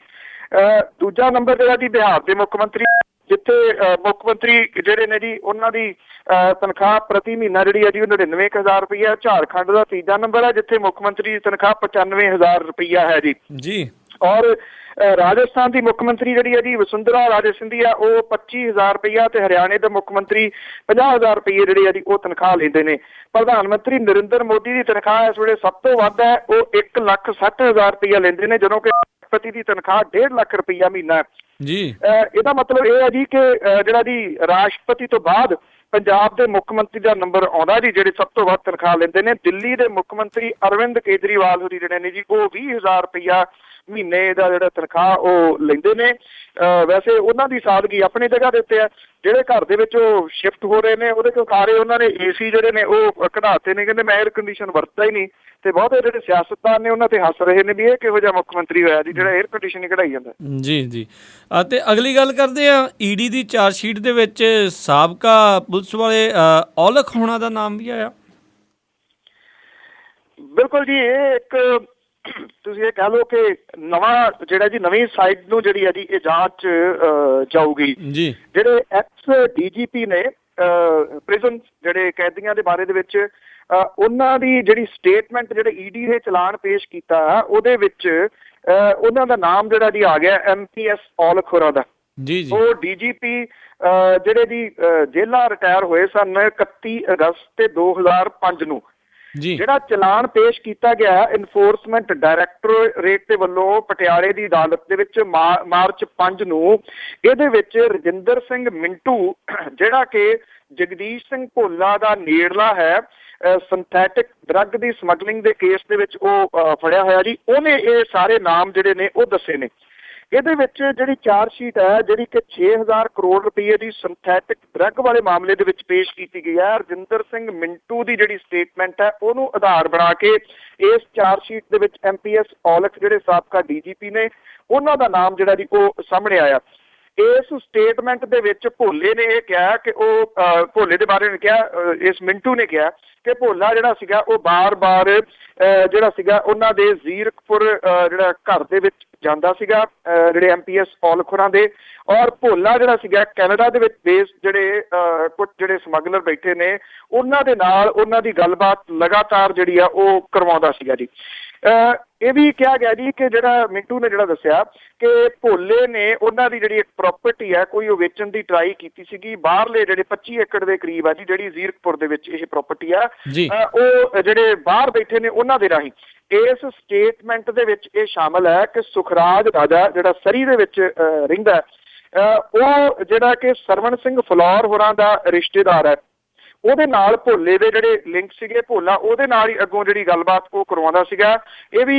ਦੂਜਾ ਨੰਬਰ ਜਿਹੜਾ ਜੀ ਬਿਹਾਰ ਦੇ ਮੁੱਖ ਮੰਤਰੀ, ਜਿੱਥੇ ਮੁੱਖ ਮੰਤਰੀ ਜਿਹੜੇ ਨੇ ਜੀ ਉਹਨਾਂ ਦੀ ਤਨਖਾਹ ਪ੍ਰਤੀ ਮਹੀਨਾ ਜਿਹੜੀ ਹੈ ਜੀ ਉਹ 99,000 ਰੁਪਈਆ। ਝਾਰਖੰਡ ਦਾ ਤੀਜਾ ਨੰਬਰ ਹੈ ਜਿੱਥੇ ਮੁੱਖ ਮੰਤਰੀ ਦੀ ਤਨਖਾਹ 95,000 ਰੁਪਈਆ ਹੈ ਜੀ। ਔਰ ਰਾਜਸਥਾਨ ਦੀ ਮੁੱਖ ਮੰਤਰੀ ਜਿਹੜੀ ਹੈ ਜੀ ਵਸੁੰਧਰਾ ਰਾਜੇ ਸਿੰਧੀਆ ਉਹ 25,000 ਰੁਪਈਆ ਤੇ ਹਰਿਆਣੇ ਦੇ ਮੁੱਖ ਮੰਤਰੀ 50,000 ਰੁਪਈਏ ਜਿਹੜੇ ਆ ਜੀ ਉਹ ਤਨਖਾਹ ਲੈਂਦੇ ਨੇ। ਪ੍ਰਧਾਨ ਮੰਤਰੀ ਨਰਿੰਦਰ ਮੋਦੀ ਦੀ ਤਨਖਾਹ ਇਸ ਵੇਲੇ ਸਭ ਤੋਂ ਵੱਧ ਹੈ, ਉਹ 1,60,000 ਰੁਪਈਆ ਲੈਂਦੇ ਨੇ, ਜਦੋਂ ਕਿ ਰਾਸ਼ਟਰਪਤੀ ਦੀ ਤਨਖਾਹ 1.5 ਲੱਖ ਰੁਪਈਆ ਮਹੀਨਾ ਹੈ ਜੀ। ਇਹਦਾ ਮਤਲਬ ਇਹ ਹੈ ਜੀ ਕਿ ਜਿਹੜਾ ਜੀ ਰਾਸ਼ਟਰਪਤੀ ਤੋਂ ਬਾਅਦ ਪੰਜਾਬ ਦੇ ਮੁੱਖ ਮੰਤਰੀ ਦਾ ਨੰਬਰ ਆਉਂਦਾ ਜੀ ਜਿਹੜੇ ਸਭ ਤੋਂ ਵੱਧ ਤਨਖਾਹ ਲੈਂਦੇ ਨੇ। ਦਿੱਲੀ ਦੇ ਮੁੱਖ ਮੰਤਰੀ ਅਰਵਿੰਦ ਕੇਜਰੀਵਾਲ ਹੋਰੀ ਜਿਹੜੇ ਨੇ ਜੀ ਉਹ 20,000 ਰੁਪਈਆ ਮਹੀਨੇ ਦਾ ਜਿਹੜਾ ਤਨਖਾਹ ਉਹ ਲੈਂਦੇ ਨੇ। ਵੈਸੇ ਉਹਨਾਂ ਦੀ ਸਾਦਗੀ ਆਪਣੀ ਜਗ੍ਹਾ ਦੇ ਉੱਤੇ ਆ। ਜਿਹੜੇ ਘਰ ਦੇ ਵਿੱਚ ਉਹ ਸ਼ਿਫਟ ਹੋ ਰਹੇ ਨੇ ਉਹਦੇ ਕੋਲ ਸਾਰੇ ਉਹਨਾਂ ਨੇ AC ਜਿਹੜੇ ਨੇ ਉਹ ਕਢਾਤੇ ਨੇ, ਕਹਿੰਦੇ ਮੈਂ 에ਅਰ ਕੰਡੀਸ਼ਨ ਵਰਤਦਾ ਹੀ ਨਹੀਂ। ਤੇ ਬਹੁਤੇ ਜਿਹੜੇ ਸਿਆਸਤਦਾਨ ਨੇ ਉਹਨਾਂ ਤੇ ਹੱਸ ਰਹੇ ਨੇ ਵੀ ਇਹ ਕਿਹੋ ਜਿਹਾ ਮੁੱਖ ਮੰਤਰੀ ਹੋਇਆ ਜੀ ਜਿਹੜਾ 에ਅਰ ਕੰਡੀਸ਼ਨ ਹੀ ਕਢਾਈ ਜਾਂਦਾ। ਜੀ। ਅਤੇ ਅਗਲੀ ਗੱਲ ਕਰਦੇ ਆ, ED ਦੀ ਚਾਰਜਸ਼ੀਟ ਦੇ ਵਿੱਚ ਸਾਬਕਾ ਪੁਲਿਸ ਵਾਲੇ ਔਲਖ ਹੋਣਾ ਦਾ ਨਾਮ ਵੀ ਆਇਆ। ਬਿਲਕੁਲ ਜੀ, ਇਹ ਇੱਕ ਤੁਸੀਂ ਇਹ ਕਹਿ ਲਓ ਕਿ ਨਵਾਂ ਜਿਹੜਾ ਜੀ ਨਵੀਂ ਸਾਈਡ ਨੂੰ ਜਿਹੜੀ ਹੈ ਜੀ ਇਹ ਜਾਂਚ ਜਾਊਗੀ ਜੀ। ਜਿਹੜੇ ex-DGP ਨੇ ਪ੍ਰਿਜ਼ਨ ਜਿਹੜੇ ਕੈਦੀਆਂ ਦੇ ਬਾਰੇ ਦੇ ਵਿੱਚ ਉਹਨਾਂ ਦੀ ਜਿਹੜੀ ਸਟੇਟਮੈਂਟ ਜਿਹੜੇ ED ਦੇ ਚਲਾਨ ਪੇਸ਼ ਕੀਤਾ ਉਹਦੇ ਵਿੱਚ ਉਹਨਾਂ ਦਾ ਨਾਮ ਜਿਹੜਾ ਜੀ ਆ ਗਿਆ MPS ਔਲਖ ਹੋਰਾਂ ਦਾ ਜੀ। ਉਹ DGP ਜਿਹੜੇ ਜੀ ਜੇਲ੍ਹਾਂ ਰਿਟਾਇਰ ਹੋਏ ਸਨ 31 ਅਗਸਤ ਤੇ 2005 ਨੂੰ। ਜਿਹੜਾ ਚਲਾਨ ਪੇਸ਼ ਕੀਤਾ ਗਿਆ ਇਨਫੋਰਸਮੈਂਟ ਡਾਇਰੈਕਟੋਰੇਟ ਦੇ ਵੱਲੋਂ ਪਟਿਆਲੇ ਦੀ ਅਦਾਲਤ ਦੇ ਵਿੱਚ ਮਾਰਚ 5 ਨੂੰ, ਇਹਦੇ ਵਿੱਚ ਰਜਿੰਦਰ ਸਿੰਘ ਮਿੰਟੂ ਜਿਹੜਾ ਕਿ ਜਗਦੀਸ਼ ਸਿੰਘ ਭੋਲਾ ਦਾ ਨੇੜਲਾ ਹੈ, ਸਿੰਥੈਟਿਕ ਡਰੱਗ ਦੀ ਸਮਗਲਿੰਗ ਦੇ ਕੇਸ ਦੇ ਵਿੱਚ ਉਹ ਫੜਿਆ ਹੋਇਆ ਜੀ। ਉਹਨੇ ਇਹ ਸਾਰੇ ਨਾਮ ਜਿਹੜੇ ਨੇ ਉਹ ਦੱਸੇ ਨੇ। ਇਹਦੇ ਵਿੱਚ ਜਿਹੜੀ ਚਾਰਜ ਸ਼ੀਟ ਹੈ ਜਿਹੜੀ ਕਿ 6,000 ਕਰੋੜ ਰੁਪਏ ਦੀ ਸਿੰਥੈਟਿਕ ਡਰੱਗ ਵਾਲੇ ਮਾਮਲੇ ਦੇ ਵਿੱਚ ਪੇਸ਼ ਕੀਤੀ ਗਈ ਹੈ। ਰਜਿੰਦਰ ਸਿੰਘ ਮਿੰਟੂ ਦੀ ਜਿਹੜੀ ਸਟੇਟਮੈਂਟ ਹੈ ਉਹਨੂੰ ਆਧਾਰ ਬਣਾ ਕੇ ਇਸ ਚਾਰਜ ਸ਼ੀਟ ਦੇ ਵਿੱਚ MPS ਔਲਖ ਜਿਹੜੇ ਸਾਬਕਾ DGP ਨੇ ਉਹਨਾਂ ਦਾ ਨਾਮ ਜਿਹੜਾ ਜੀ ਉਹ ਸਾਹਮਣੇ ਆਇਆ। ਇਸ ਸਟੇਟਮੈਂਟ ਦੇ ਵਿੱਚ ਭੋਲੇ ਨੇ ਇਹ ਕਿਹਾ ਕਿ ਉਹ ਭੋਲੇ ਦੇ ਬਾਰੇ ਨੇ ਕਿਹਾ, ਇਸ ਮਿੰਟੂ ਨੇ ਕਿਹਾ ਕਿ ਭੋਲਾ ਜਿਹੜਾ ਸੀਗਾ ਉਹ ਬਾਰ-ਬਾਰ ਜਿਹੜਾ ਸੀਗਾ ਉਹਨਾਂ ਦੇ ਜ਼ੀਰਕਪੁਰ ਜਿਹੜਾ ਘਰ ਦੇ ਵਿੱਚ ਜਾਂਦਾ ਸੀਗਾ ਜਿਹੜੇ MPS ਔਲਖ ਹੋਰਾਂ ਦੇ, ਔਰ ਭੋਲਾ ਜਿਹੜਾ ਸੀਗਾ ਕੈਨੇਡਾ ਦੇ ਵਿੱਚ ਬੇਸ ਜਿਹੜੇ ਕੁਝ ਜਿਹੜੇ ਸਮਗਲਰ ਬੈਠੇ ਨੇ ਉਹਨਾਂ ਦੇ ਨਾਲ ਉਹਨਾਂ ਦੀ ਗੱਲਬਾਤ ਲਗਾਤਾਰ ਜਿਹੜੀ ਆ ਉਹ ਕਰਵਾਉਂਦਾ ਸੀਗਾ ਜੀ। ਇਹ ਵੀ ਕਿਹਾ ਗਿਆ ਜੀ ਕਿ ਜਿਹੜਾ ਮਿੰਟੂ ਨੇ ਜਿਹੜਾ ਦੱਸਿਆ ਕਿ ਭੋਲੇ ਨੇ ਉਹਨਾਂ ਦੀ ਜਿਹੜੀ ਇੱਕ ਪ੍ਰਾਪਰਟੀ ਹੈ ਕੋਈ ਉਹ ਵੇਚਣ ਦੀ ਟਰਾਈ ਕੀਤੀ ਸੀਗੀ, ਬਾਹਰਲੇ ਜਿਹੜੇ 25 ਏਕੜ ਦੇ ਕਰੀਬ ਆ ਜੀ ਜਿਹੜੀ ਜ਼ੀਰਕਪੁਰ ਦੇ ਵਿੱਚ ਇਹ ਪ੍ਰਾਪਰਟੀ ਆ, ਉਹ ਜਿਹੜੇ ਬਾਹਰ ਬੈਠੇ ਨੇ ਉਹਨਾਂ ਦੇ ਰਾਹੀਂ। ਇਸ ਸਟੇਟਮੈਂਟ ਦੇ ਵਿੱਚ ਇਹ ਸ਼ਾਮਲ ਹੈ ਕਿ ਸੁਖਰਾਜ ਰਾਜਾ ਜਿਹੜਾ ਸਰੀ ਦੇ ਵਿੱਚ ਰਹਿੰਦਾ ਉਹ ਜਿਹੜਾ ਕਿ ਸਰਵਣ ਸਿੰਘ ਫਲੌਰ ਹੋਰਾਂ ਦਾ ਰਿਸ਼ਤੇਦਾਰ ਹੈ, ਉਹਦੇ ਨਾਲ ਭੋਲੇ ਦੇ ਜਿਹੜੇ ਲਿੰਕ ਸੀਗੇ, ਭੋਲਾ ਉਹਦੇ ਨਾਲ ਹੀ ਅੱਗੋਂ ਜਿਹੜੀ ਗੱਲਬਾਤ ਉਹ ਕਰਵਾਉਂਦਾ ਸੀਗਾ। ਇਹ ਵੀ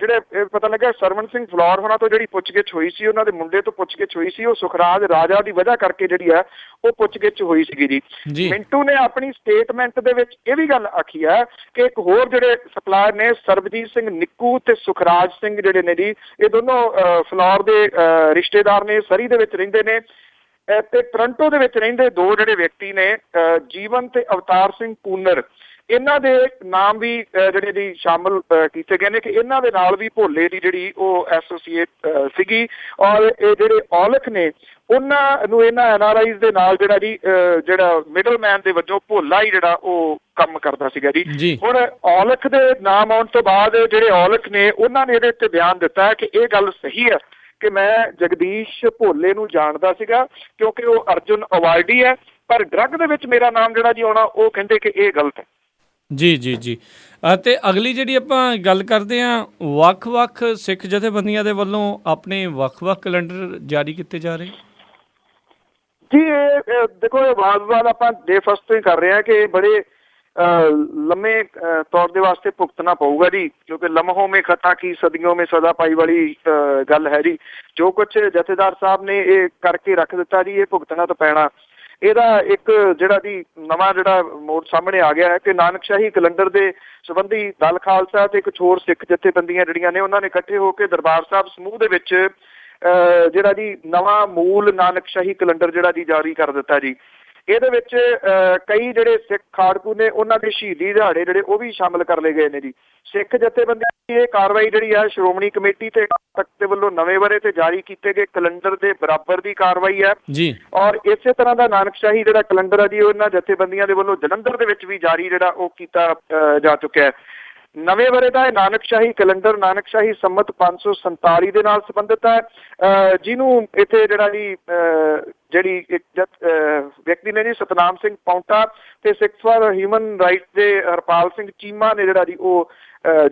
ਜਿਹੜੇ ਪਤਾ ਲੱਗਾ ਸਰਵਣ ਸਿੰਘ ਫਲੌਰ ਹੋਰਾਂ ਤੋਂ ਜਿਹੜੀ ਪੁੱਛਗਿੱਛ ਹੋਈ ਸੀ, ਉਹਨਾਂ ਦੇ ਮੁੰਡੇ ਤੋਂ ਪੁੱਛਗਿੱਛ ਹੋਈ ਸੀ, ਉਹ ਸੁਖਰਾਜ ਰਾਜਾ ਦੀ ਵਜ੍ਹਾ ਕਰਕੇ ਜਿਹੜੀ ਆ ਉਹ ਪੁੱਛਗਿੱਛ ਹੋਈ ਸੀਗੀ ਜੀ। ਮਿੰਟੂ ਨੇ ਆਪਣੀ ਸਟੇਟਮੈਂਟ ਦੇ ਵਿੱਚ ਇਹ ਵੀ ਗੱਲ ਆਖੀ ਹੈ ਕਿ ਇੱਕ ਹੋਰ ਜਿਹੜੇ ਸਪਲਾਇਰ ਨੇ ਸਰਬਜੀਤ ਸਿੰਘ ਨਿੱਕੂ ਤੇ ਸੁਖਰਾਜ ਸਿੰਘ ਜਿਹੜੇ ਨੇ ਜੀ ਇਹ ਦੋਨੋਂ ਫਲੌਰ ਦੇ ਰਿਸ਼ਤੇਦਾਰ ਨੇ, ਸਰੀ ਦੇ ਵਿੱਚ ਰਹਿੰਦੇ ਨੇ। ਤੇ ਟੋਰਾਂਟੋ ਦੇ ਵਿੱਚ ਰਹਿੰਦੇ ਦੋ ਜਿਹੜੇ ਵਿਅਕਤੀ ਨੇ ਜੀਵਨ ਤੇ ਅਵਤਾਰ ਸਿੰਘ ਕੂਨਰ, ਇਹਨਾਂ ਦੇ ਨਾਮ ਵੀ ਜਿਹੜੇ ਜੀ ਸ਼ਾਮਲ ਕੀਤੇ ਗਏ ਨੇ ਕਿ ਇਹਨਾਂ ਦੇ ਨਾਲ ਵੀ ਭੋਲੇ ਦੀ ਜਿਹੜੀ ਉਹ ਐਸੋਸੀਏਟ ਸੀਗੀ। ਔਰ ਇਹ ਜਿਹੜੇ ਔਲਖ ਨੇ ਉਹਨਾਂ ਨੂੰ ਇਹਨਾਂ NRIs ਦੇ ਨਾਲ ਜਿਹੜਾ ਜੀ ਜਿਹੜਾ ਮਿਡਲਮੈਨ ਦੇ ਵਜੋਂ ਭੋਲਾ ਹੀ ਜਿਹੜਾ ਉਹ ਕੰਮ ਕਰਦਾ ਸੀਗਾ ਜੀ। ਹੁਣ ਔਲਖ ਦੇ ਨਾਮ ਆਉਣ ਤੋਂ ਬਾਅਦ ਜਿਹੜੇ ਔਲਖ ਨੇ ਉਹਨਾਂ ਨੇ ਇਹਦੇ ਉੱਤੇ ਬਿਆਨ ਦਿੱਤਾ ਕਿ ਇਹ ਗੱਲ ਸਹੀ ਹੈ ਕਿ ਮੈਂ ਜਗਦੀਸ਼ ਭੋਲੇ ਨੂੰ ਜਾਣਦਾ ਸੀਗਾ ਕਿਉਂਕਿ ਉਹ ਅਰਜੁਨ ਅਵਾਰਡੀ ਹੈ, ਪਰ ਡਰੱਗ ਦੇ ਵਿੱਚ ਮੇਰਾ ਨਾਮ ਜਿਹੜਾ ਜੀ ਆਉਣਾ ਉਹ ਕਹਿੰਦੇ ਕਿ ਇਹ ਗਲਤ ਹੈ। ਜੀ। ਅਤੇ ਅਗਲੀ ਜਿਹੜੀ ਆਪਾਂ ਗੱਲ ਕਰਦੇ ਹਾਂ, ਵੱਖ-ਵੱਖ ਸਿੱਖ ਜਥੇਬੰਦੀਆਂ ਦੇ ਵੱਲੋਂ ਆਪਣੇ ਵੱਖ-ਵੱਖ ਕੈਲੰਡਰ ਜਾਰੀ ਕੀਤੇ ਜਾ ਰਹੇ ਜੀ। ਇਹ ਦੇਖੋ ਇਹ ਵਾਰ-ਵਾਰ ਆਪਾਂ ਡੇ ਫਸਟ ਤੋਂ ਹੀ ਕਰ ਰਹੇ ਹਾਂ ਕਿ ਬੜੇ ਲੰਮੇ ਤੌਰ ਦੇ ਵਾਸਤੇ ਭੁਗਤਣਾ ਪਊਗਾ ਜੀ, ਕਿਉਂਕਿ ਲਮਹੋਂ ਮੇ ਖਤਾ ਕੀ ਸਦੀਆਂ ਮੇ ਸਦਾ ਪਾਈ ਵਾਲੀ ਗੱਲ ਹੈ ਜੀ। ਜੋ ਕੁਛ ਜਥੇਦਾਰ ਸਾਹਿਬ ਨੇ ਇਹ ਕਰਕੇ ਰੱਖ ਦਿੱਤਾ ਜੀ, ਇਹ ਭੁਗਤਣਾ ਤਾਂ ਪੈਣਾ। ਇਹਦਾ ਇੱਕ ਜਿਹੜਾ ਜੀ ਨਵਾਂ ਜਿਹੜਾ ਮੋੜ ਸਾਹਮਣੇ ਆ ਗਿਆ ਹੈ ਕਿ ਨਾਨਕਸ਼ਾਹੀ ਕੈਲੰਡਰ ਦੇ ਸੰਬੰਧੀ ਦਲ ਖਾਲਸਾ ਤੇ ਕੁਛ ਹੋਰ ਸਿੱਖ ਜਥੇਬੰਦੀਆਂ ਜਿਹੜੀਆਂ ਨੇ ਉਹਨਾਂ ਨੇ ਇਕੱਠੇ ਹੋ ਕੇ ਦਰਬਾਰ ਸਾਹਿਬ ਸਮੂਹ ਦੇ ਵਿੱਚ ਜਿਹੜਾ ਜੀ ਨਵਾਂ ਮੂਲ ਨਾਨਕਸ਼ਾਹੀ ਕੈਲੰਡਰ ਜਿਹੜਾ ਜੀ ਜਾਰੀ ਕਰ ਦਿੱਤਾ ਜੀ। ਇਹਦੇ ਵਿੱਚ ਕਈ ਜਿਹੜੇ ਸਿੱਖ ਖਾੜਕੂ ਨੇ ਉਹਨਾਂ ਦੇ ਸ਼ਹੀਦੀ ਦਿਹਾੜੇ ਜਿਹੜੇ ਉਹ ਵੀ ਸ਼ਾਮਲ ਕਰ ਲਏ ਗਏ ਨੇ ਜੀ। ਸਿੱਖ ਜਥੇਬੰਦੀਆਂ ਦੀ ਇਹ ਕਾਰਵਾਈ ਜਿਹੜੀ ਆ ਸ਼੍ਰੋਮਣੀ ਕਮੇਟੀ ਤੇ ਤਖਤ ਦੇ ਵੱਲੋਂ ਨਵੇਂ ਵਰ੍ਹੇ ਤੇ ਜਾਰੀ ਕੀਤੇ ਗਏ ਕੈਲੰਡਰ ਦੇ ਬਰਾਬਰ ਦੀ ਕਾਰਵਾਈ ਹੈ ਜੀ। ਔਰ ਇਸੇ ਤਰ੍ਹਾਂ ਦਾ ਨਾਨਕਸ਼ਾਹੀ ਜਿਹੜਾ ਕੈਲੰਡਰ ਆ ਜੀ ਉਹਨਾਂ ਜਥੇਬੰਦੀਆਂ ਦੇ ਵੱਲੋਂ ਜਲੰਧਰ ਦੇ ਵਿੱਚ ਵੀ ਜਾਰੀ ਜਿਹੜਾ ਉਹ ਕੀਤਾ ਜਾ ਚੁੱਕਿਆ ਹੈ। ਨਵੇਂ ਵਰ੍ਹੇ ਦਾ ਇਹ ਨਾਨਕਸ਼ਾਹੀ ਕੈਲੰਡਰ ਨਾਨਕਸ਼ਾਹੀ ਸੰਮਤ 547 ਦੇ ਨਾਲ ਸੰਬੰਧਿਤ ਹੈ, ਜਿਹਨੂੰ ਇੱਥੇ ਜਿਹੜਾ ਜੀ ਜਿਹੜੀ ਇੱਕ ਵਿਅਕਤੀ ਨੇ ਜੀ ਸਤਨਾਮ ਸਿੰਘ ਪੌਂਟਾ ਤੇ ਸਿੱਖਸ ਫਾਰ ਹਿਊਮਨ ਰਾਈਟਸ ਦੇ ਹਰਪਾਲ ਸਿੰਘ ਚੀਮਾ ਨੇ ਜਿਹੜਾ ਜੀ ਉਹ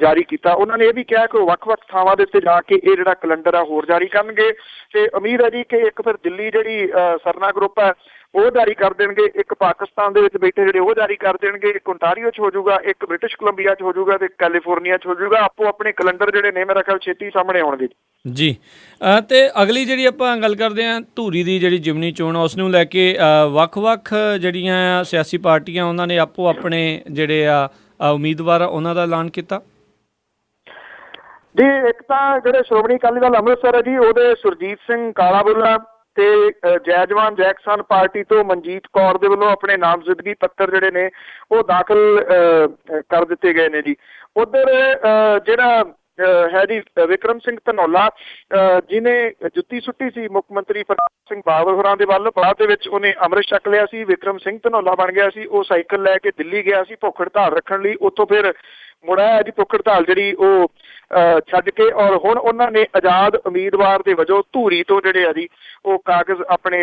ਜਾਰੀ ਕੀਤਾ। ਉਹਨਾਂ ਨੇ ਇਹ ਵੀ ਕਿਹਾ ਕਿ ਉਹ ਵੱਖ-ਵੱਖ ਥਾਵਾਂ ਦੇ ਉੱਤੇ ਜਾ ਕੇ ਇਹ ਜਿਹੜਾ ਕੈਲੰਡਰ ਆ ਹੋਰ ਜਾਰੀ ਕਰਨਗੇ ਤੇ ਉਮੀਦ ਹੈ ਜੀ ਕਿ ਇੱਕ ਫਿਰ ਦਿੱਲੀ ਜਿਹੜੀ ਸਰਨਾ ਗਰੁੱਪ ਹੈ ਉਹ ਜਾਰੀ ਕਰ ਦੇਣਗੇ, ਇੱਕ ਪਾਕਿਸਤਾਨ ਦੇ ਵਿੱਚ ਬੈਠੇ ਜਿਹੜੇ ਉਹ ਜਾਰੀ ਕਰ ਦੇਣਗੇ, ਇੱਕ ਓਨਟਾਰੀਓ 'ਚ ਹੋ ਜਾਊਗਾ, ਇੱਕ ਬ੍ਰਿਟਿਸ਼ ਕੋਲੰਬੀਆ 'ਚ ਹੋ ਜਾਊਗਾ ਤੇ ਕੈਲੀਫੋਰਨੀਆ 'ਚ ਹੋ ਜਾਊਗਾ। ਆਪੋ ਆਪਣੇ ਕੈਲੰਡਰ ਜਿਹੜੇ ਨੇ ਮੇਰਾ ਖਿਆਲ ਛੇਤੀ ਸਾਹਮਣੇ ਆਉਣਗੇ ਜੀ। ਤੇ ਅਗਲੀ ਜਿਹੜੀ ਆਪਾਂ ਗੱਲ ਕਰਦੇ ਹਾਂ ਧੂਰੀ ਦੀ ਜਿਹੜੀ ਜਿਮਨੀ ਚੋਣ ਉਸ ਨੂੰ ਲੈ ਕੇ ਵੱਖ-ਵੱਖ ਜਿਹੜੀਆਂ ਸਿਆਸੀ ਪਾਰਟੀਆਂ ਉਹਨਾਂ ਨੇ ਆਪੋ ਆਪਣੇ ਜਿਹੜੇ ਆ ਉਮੀਦਵਾਰ ਉਹਨਾਂ ਦਾ ਐਲਾਨ ਕੀਤਾ ਜੀ। ਇੱਕ ਤਾਂ ਜਿਹੜੇ ਸ਼੍ਰੋਮਣੀ ਅਕਾਲੀ ਦਲ ਅੰਮ੍ਰਿਤਸਰ ਹੈ ਜੀ ਉਹਦੇ ਸੁਰਜੀਤ ਸਿੰਘ ਕਾਲਾਬੁੱਲਾ ਤੇ ਜੈ ਜਵਾਨ ਜੈ ਕਿਸਾਨ ਪਾਰਟੀ ਤੋਂ ਮਨਜੀਤ ਕੌਰ ਦੇ ਵੱਲੋਂ ਆਪਣੇ ਨਾਮਜ਼ਦਗੀ ਪੱਤਰ ਜਿਹੜੇ ਨੇ ਉਹ ਦਾਖਲ ਕਰ ਦਿੱਤੇ ਗਏ ਨੇ ਜੀ। ਉਧਰ ਜਿਹੜਾ ਹੈ ਜੀ ਵਿਕਰਮ ਸਿੰਘ ਧਨੌਲਾ ਜਿਹਨੇ ਜੁੱਤੀ ਸੁੱਟੀ ਸੀ ਮੁੱਖ ਮੰਤਰੀ ਪ੍ਰਕਾਸ਼ ਸਿੰਘ ਬਾਦਲ ਹੋਰਾਂ ਦੇ ਵੱਲ, ਬਾਅਦ ਦੇ ਵਿੱਚ ਉਹਨੇ ਅੰਮ੍ਰਿਤ ਛਕ ਲਿਆ ਸੀ, ਵਿਕਰਮ ਸਿੰਘ ਧਨੌਲਾ ਬਣ ਗਿਆ ਸੀ। ਉਹ ਸਾਈਕਲ ਲੈ ਕੇ ਦਿੱਲੀ ਗਿਆ ਸੀ ਭੁੱਖ ਹੜਤਾਲ ਰੱਖਣ ਲਈ, ਉੱਥੋਂ ਫਿਰ ਮੁੜਿਆ ਜੀ ਭੁੱਖ ਹੜਤਾਲ ਜਿਹੜੀ ਉਹ ਛੱਡ ਕੇ, ਔਰ ਹੁਣ ਉਹਨਾਂ ਨੇ ਆਜ਼ਾਦ ਉਮੀਦਵਾਰ ਦੇ ਵਜੋਂ ਧੂਰੀ ਤੋਂ ਜਿਹੜੇ ਆ ਜੀ ਉਹ ਕਾਗਜ਼ ਆਪਣੇ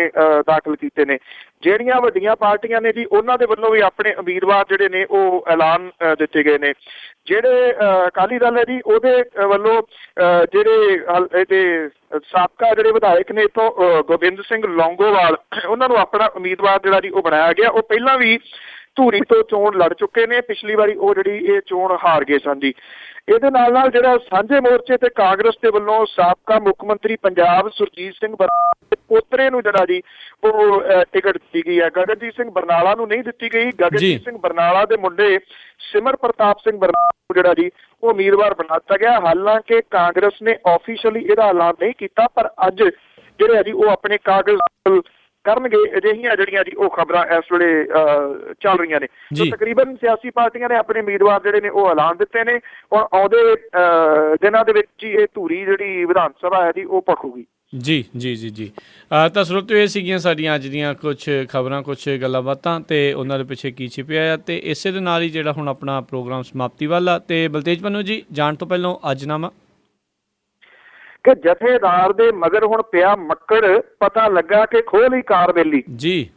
ਦਾਖਲ ਕੀਤੇ ਨੇ। ਜਿਹੜੀਆਂ ਵੱਡੀਆਂ ਪਾਰਟੀਆਂ ਨੇ ਜੀ ਉਹਨਾਂ ਦੇ ਵੱਲੋਂ ਵੀ ਆਪਣੇ ਉਮੀਦਵਾਰ ਜਿਹੜੇ ਨੇ ਉਹ ਐਲਾਨ ਦਿੱਤੇ ਗਏ ਨੇ। ਜਿਹੜੇ ਅਕਾਲੀ ਦਲ ਹੈ ਜੀ ਉਹਦੇ ਵੱਲੋਂ ਜਿਹੜੇ ਇਹਦੇ ਸਾਬਕਾ ਜਿਹੜੇ ਵਿਧਾਇਕ ਨੇ ਇੱਥੋਂ ਗੋਬਿੰਦ ਸਿੰਘ ਲੌਂਗੋਵਾਲ ਉਹਨਾਂ ਨੂੰ ਆਪਣਾ ਉਮੀਦਵਾਰ ਜਿਹੜਾ ਜੀ ਉਹ ਬਣਾਇਆ ਗਿਆ। ਉਹ ਪਹਿਲਾਂ ਵੀ ਧੂਰੀ ਤੋਂ ਚੋਣ ਲੜ ਚੁੱਕੇ ਨੇ, ਪਿਛਲੀ ਵਾਰੀ ਉਹ ਜਿਹੜੀ ਇਹ ਚੋਣ ਹਾਰ ਗਏ ਸਨ ਜੀ। ਇਹਦੇ ਨਾਲ ਨਾਲ ਜਿਹੜਾ ਸਾਂਝੇ ਮੋਰਚੇ ਤੇ ਕਾਂਗਰਸ ਦੇ ਵੱਲੋਂ ਸਾਬਕਾ ਮੁੱਖ ਮੰਤਰੀ ਪੰਜਾਬ ਸੁਰਜੀਤ ਸਿੰਘ ਬਰਨਾਲਾ ਪੋਤਰੇ ਨੂੰ ਜਿਹੜਾ ਜੀ ਉਹ ਟਿਕਟ ਦਿੱਤੀ ਗਈ ਹੈ। ਗਗਨਜੀਤ ਸਿੰਘ ਬਰਨਾਲਾ ਨੂੰ ਨਹੀਂ ਦਿੱਤੀ ਗਈ। ਗਗਨਜੀਤ ਸਿੰਘ ਬਰਨਾਲਾ ਦੇ ਮੁੰਡੇ ਸਿਮਰ ਪ੍ਰਤਾਪ ਸਿੰਘ ਬਰਨਾਲਾ ਨੂੰ ਜਿਹੜਾ ਜੀ ਉਹ ਉਮੀਦਵਾਰ ਬਣਾ ਦਿੱਤਾ ਗਿਆ। ਹਾਲਾਂਕਿ ਕਾਂਗਰਸ ਨੇ ਆਫੀਸ਼ੀਅਲੀ ਇਹਦਾ ਐਲਾਨ ਨਹੀਂ ਕੀਤਾ, ਪਰ ਅੱਜ ਜਿਹੜੇ ਆ ਜੀ ਉਹ ਆਪਣੇ ਕਾਗਜ਼ ਕਰਨਗੇ। ਅਜਿਹੀਆਂ ਜਿਹੜੀਆਂ ਜੀ ਉਹ ਖਬਰਾਂ ਇਸ ਵੇਲੇ ਚੱਲ ਰਹੀਆਂ ਨੇ। ਤਕਰੀਬਨ ਸਿਆਸੀ ਪਾਰਟੀਆਂ ਨੇ ਆਪਣੇ ਉਮੀਦਵਾਰ ਜਿਹੜੇ ਨੇ ਉਹ ਐਲਾਨ ਦਿੱਤੇ ਨੇ। ਹੁਣ ਆਉਂਦੇ ਦਿਨਾਂ ਦੇ ਵਿੱਚ ਹੀ ਇਹ ਧੂਰੀ ਜਿਹੜੀ ਵਿਧਾਨ ਸਭਾ ਹੈ ਜੀ ਉਹ ਭਖੂਗੀ ਜੀ। ਤਾਂ ਸਰੋਤਿਓ ਇਹ ਸੀਗੀਆਂ ਸਾਡੀਆਂ ਅੱਜ ਦੀਆਂ ਕੁਝ ਖਬਰਾਂ, ਕੁਝ ਗੱਲਾਂ ਬਾਤਾਂ ਤੇ ਉਹਨਾਂ ਦੇ ਪਿੱਛੇ ਕੀ ਛਿਪਿਆ ਆ, ਤੇ ਇਸੇ ਦੇ ਨਾਲ ਹੀ ਜਿਹੜਾ ਹੁਣ ਆਪਣਾ ਪ੍ਰੋਗਰਾਮ ਸਮਾਪਤੀ ਵੱਲ ਆ। ਤੇ ਬਲਤੇਜ ਪੰਨੂ ਜੀ ਜਾਣ ਤੋਂ ਪਹਿਲਾਂ ਅੱਜਨਾਮਾ ਕਿ ਜਥੇਦਾਰ ਦੇ ਮਗਰ ਹੁਣ ਪਿਆ ਮੱਕੜ, ਪਤਾ ਲੱਗਾ ਕਿ ਖੋਹ ਲਈ ਕਾਰ ਬੇਲੀ ਜੀ।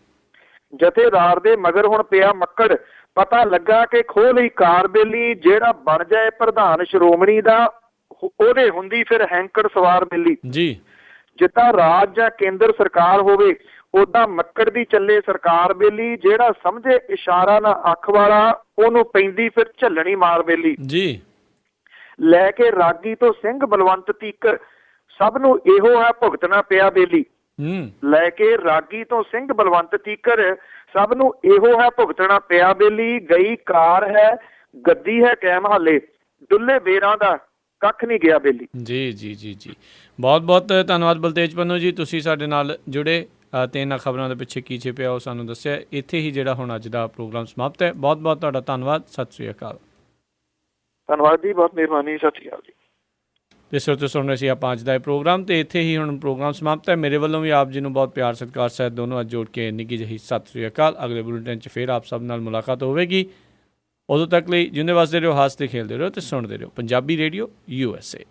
ਜਥੇਦਾਰ ਦੇ ਮਗਰ ਹੁਣ ਪਿਆ ਮੱਕੜ, ਪਤਾ ਲੱਗਾ ਕਿ ਖੋਹ ਲਈ ਕਾਰ ਬੇਲੀ। ਜਿਹੜਾ ਬਣ ਜਾਏ ਪ੍ਰਧਾਨ ਸ਼੍ਰੋਮਣੀ ਦਾ ਉਹਦੇ ਹੁੰਦੀ ਫਿਰ ਹੈਂਕੜ ਸਵਾਰ ਬੇਲੀ ਜੀ। ਜਿੱਦਾਂ ਰਾਜ ਜਾਂ ਕੇਂਦਰ ਸਰਕਾਰ ਹੋਵੇ ਉਦਾਂ ਮੱਕੜ ਦੀ ਚੱਲੇ ਸਰਕਾਰ ਬੇਲੀ। ਜਿਹੜਾ ਸਮਝੇ ਇਸ਼ਾਰਾ ਨਾ ਅੱਖ ਵਾਲਾ ਉਹਨੂੰ ਪੈਂਦੀ ਫਿਰ ਝੱਲਣੀ ਮਾਰ ਬੇਲੀ ਜੀ। ਲੈ ਕੇ ਰਾਗੀ ਤੋਂ ਸਿੰਘ ਬਲਵੰਤ ਤੀਕਰ ਸਭ ਨੂੰ ਇਹੋ ਹੈ ਭੁਗਤਣਾ ਪਿਆ ਬੇਲੀ। ਲੈ ਕੇ ਰਾਗੀ ਤੋਂ ਸਿੰਘ ਬਲਵੰਤ ਤੀਕਰ ਸਭ ਨੂੰ ਇਹੋ ਹੈ ਭੁਗਤਣਾ ਪਿਆ ਬੇਲੀ। ਗਈ ਕਾਰ ਹੈ ਗੱਦੀ ਹੈ ਕਾਇਮ ਹਾਲੇ, ਡੁੱਲੇ ਬੇਰਾਂ ਦਾ ਕੱਖ ਨਹੀਂ ਗਿਆ ਬੇਲੀ ਜੀ। ਬਹੁਤ ਬਹੁਤ ਧੰਨਵਾਦ ਬਲਤੇਜ ਪੰਨੂ ਜੀ, ਤੁਸੀਂ ਸਾਡੇ ਨਾਲ ਜੁੜੇ ਅਤੇ ਇਹਨਾਂ ਖਬਰਾਂ ਦੇ ਪਿੱਛੇ ਕੀ ਛਿਪਿਆ ਉਹ ਸਾਨੂੰ ਦੱਸਿਆ। ਇੱਥੇ ਹੀ ਜਿਹੜਾ ਹੁਣ ਅੱਜ ਦਾ ਪ੍ਰੋਗਰਾਮ ਸਮਾਪਤ ਹੈ। ਬਹੁਤ ਬਹੁਤ ਤੁਹਾਡਾ ਧੰਨਵਾਦ। ਸਤਿ ਸ਼੍ਰੀ ਅਕਾਲ। ਧੰਨਵਾਦ ਜੀ, ਬਹੁਤ ਮਿਹਰਬਾਨੀ। ਸਤਿ ਸ਼੍ਰੀ ਅਕਾਲ ਜੀ। ਜਿਸ ਤਰ੍ਹਾਂ ਸੁਣ ਰਹੇ ਸੀ ਆਪਾਂ ਅੱਜ ਦਾ ਇਹ ਪ੍ਰੋਗਰਾਮ, ਅਤੇ ਇੱਥੇ ਹੀ ਹੁਣ ਪ੍ਰੋਗਰਾਮ ਸਮਾਪਤ ਹੈ। ਮੇਰੇ ਵੱਲੋਂ ਵੀ ਆਪ ਜੀ ਨੂੰ ਬਹੁਤ ਪਿਆਰ ਸਤਿਕਾਰ ਸਹਿਤ ਦੋਨੋਂ ਅੱਜ ਜੋੜ ਕੇ ਨਿੱਘੀ ਜਿਹੀ ਸਤਿ ਸ਼੍ਰੀ ਅਕਾਲ। ਅਗਲੇ ਬੁਲੇਟਿਨ 'ਚ ਫਿਰ ਆਪ ਸਭ ਨਾਲ ਮੁਲਾਕਾਤ ਹੋਵੇਗੀ। ਉਦੋਂ ਤੱਕ ਲਈ ਜਿਉਂਦੇ ਵਸਦੇ ਰਹੋ, ਹੱਸਦੇ ਖੇਡਦੇ ਰਹੋ ਅਤੇ ਸੁਣਦੇ ਰਹੋ ਪੰਜਾਬੀ ਰੇਡੀਓ USA।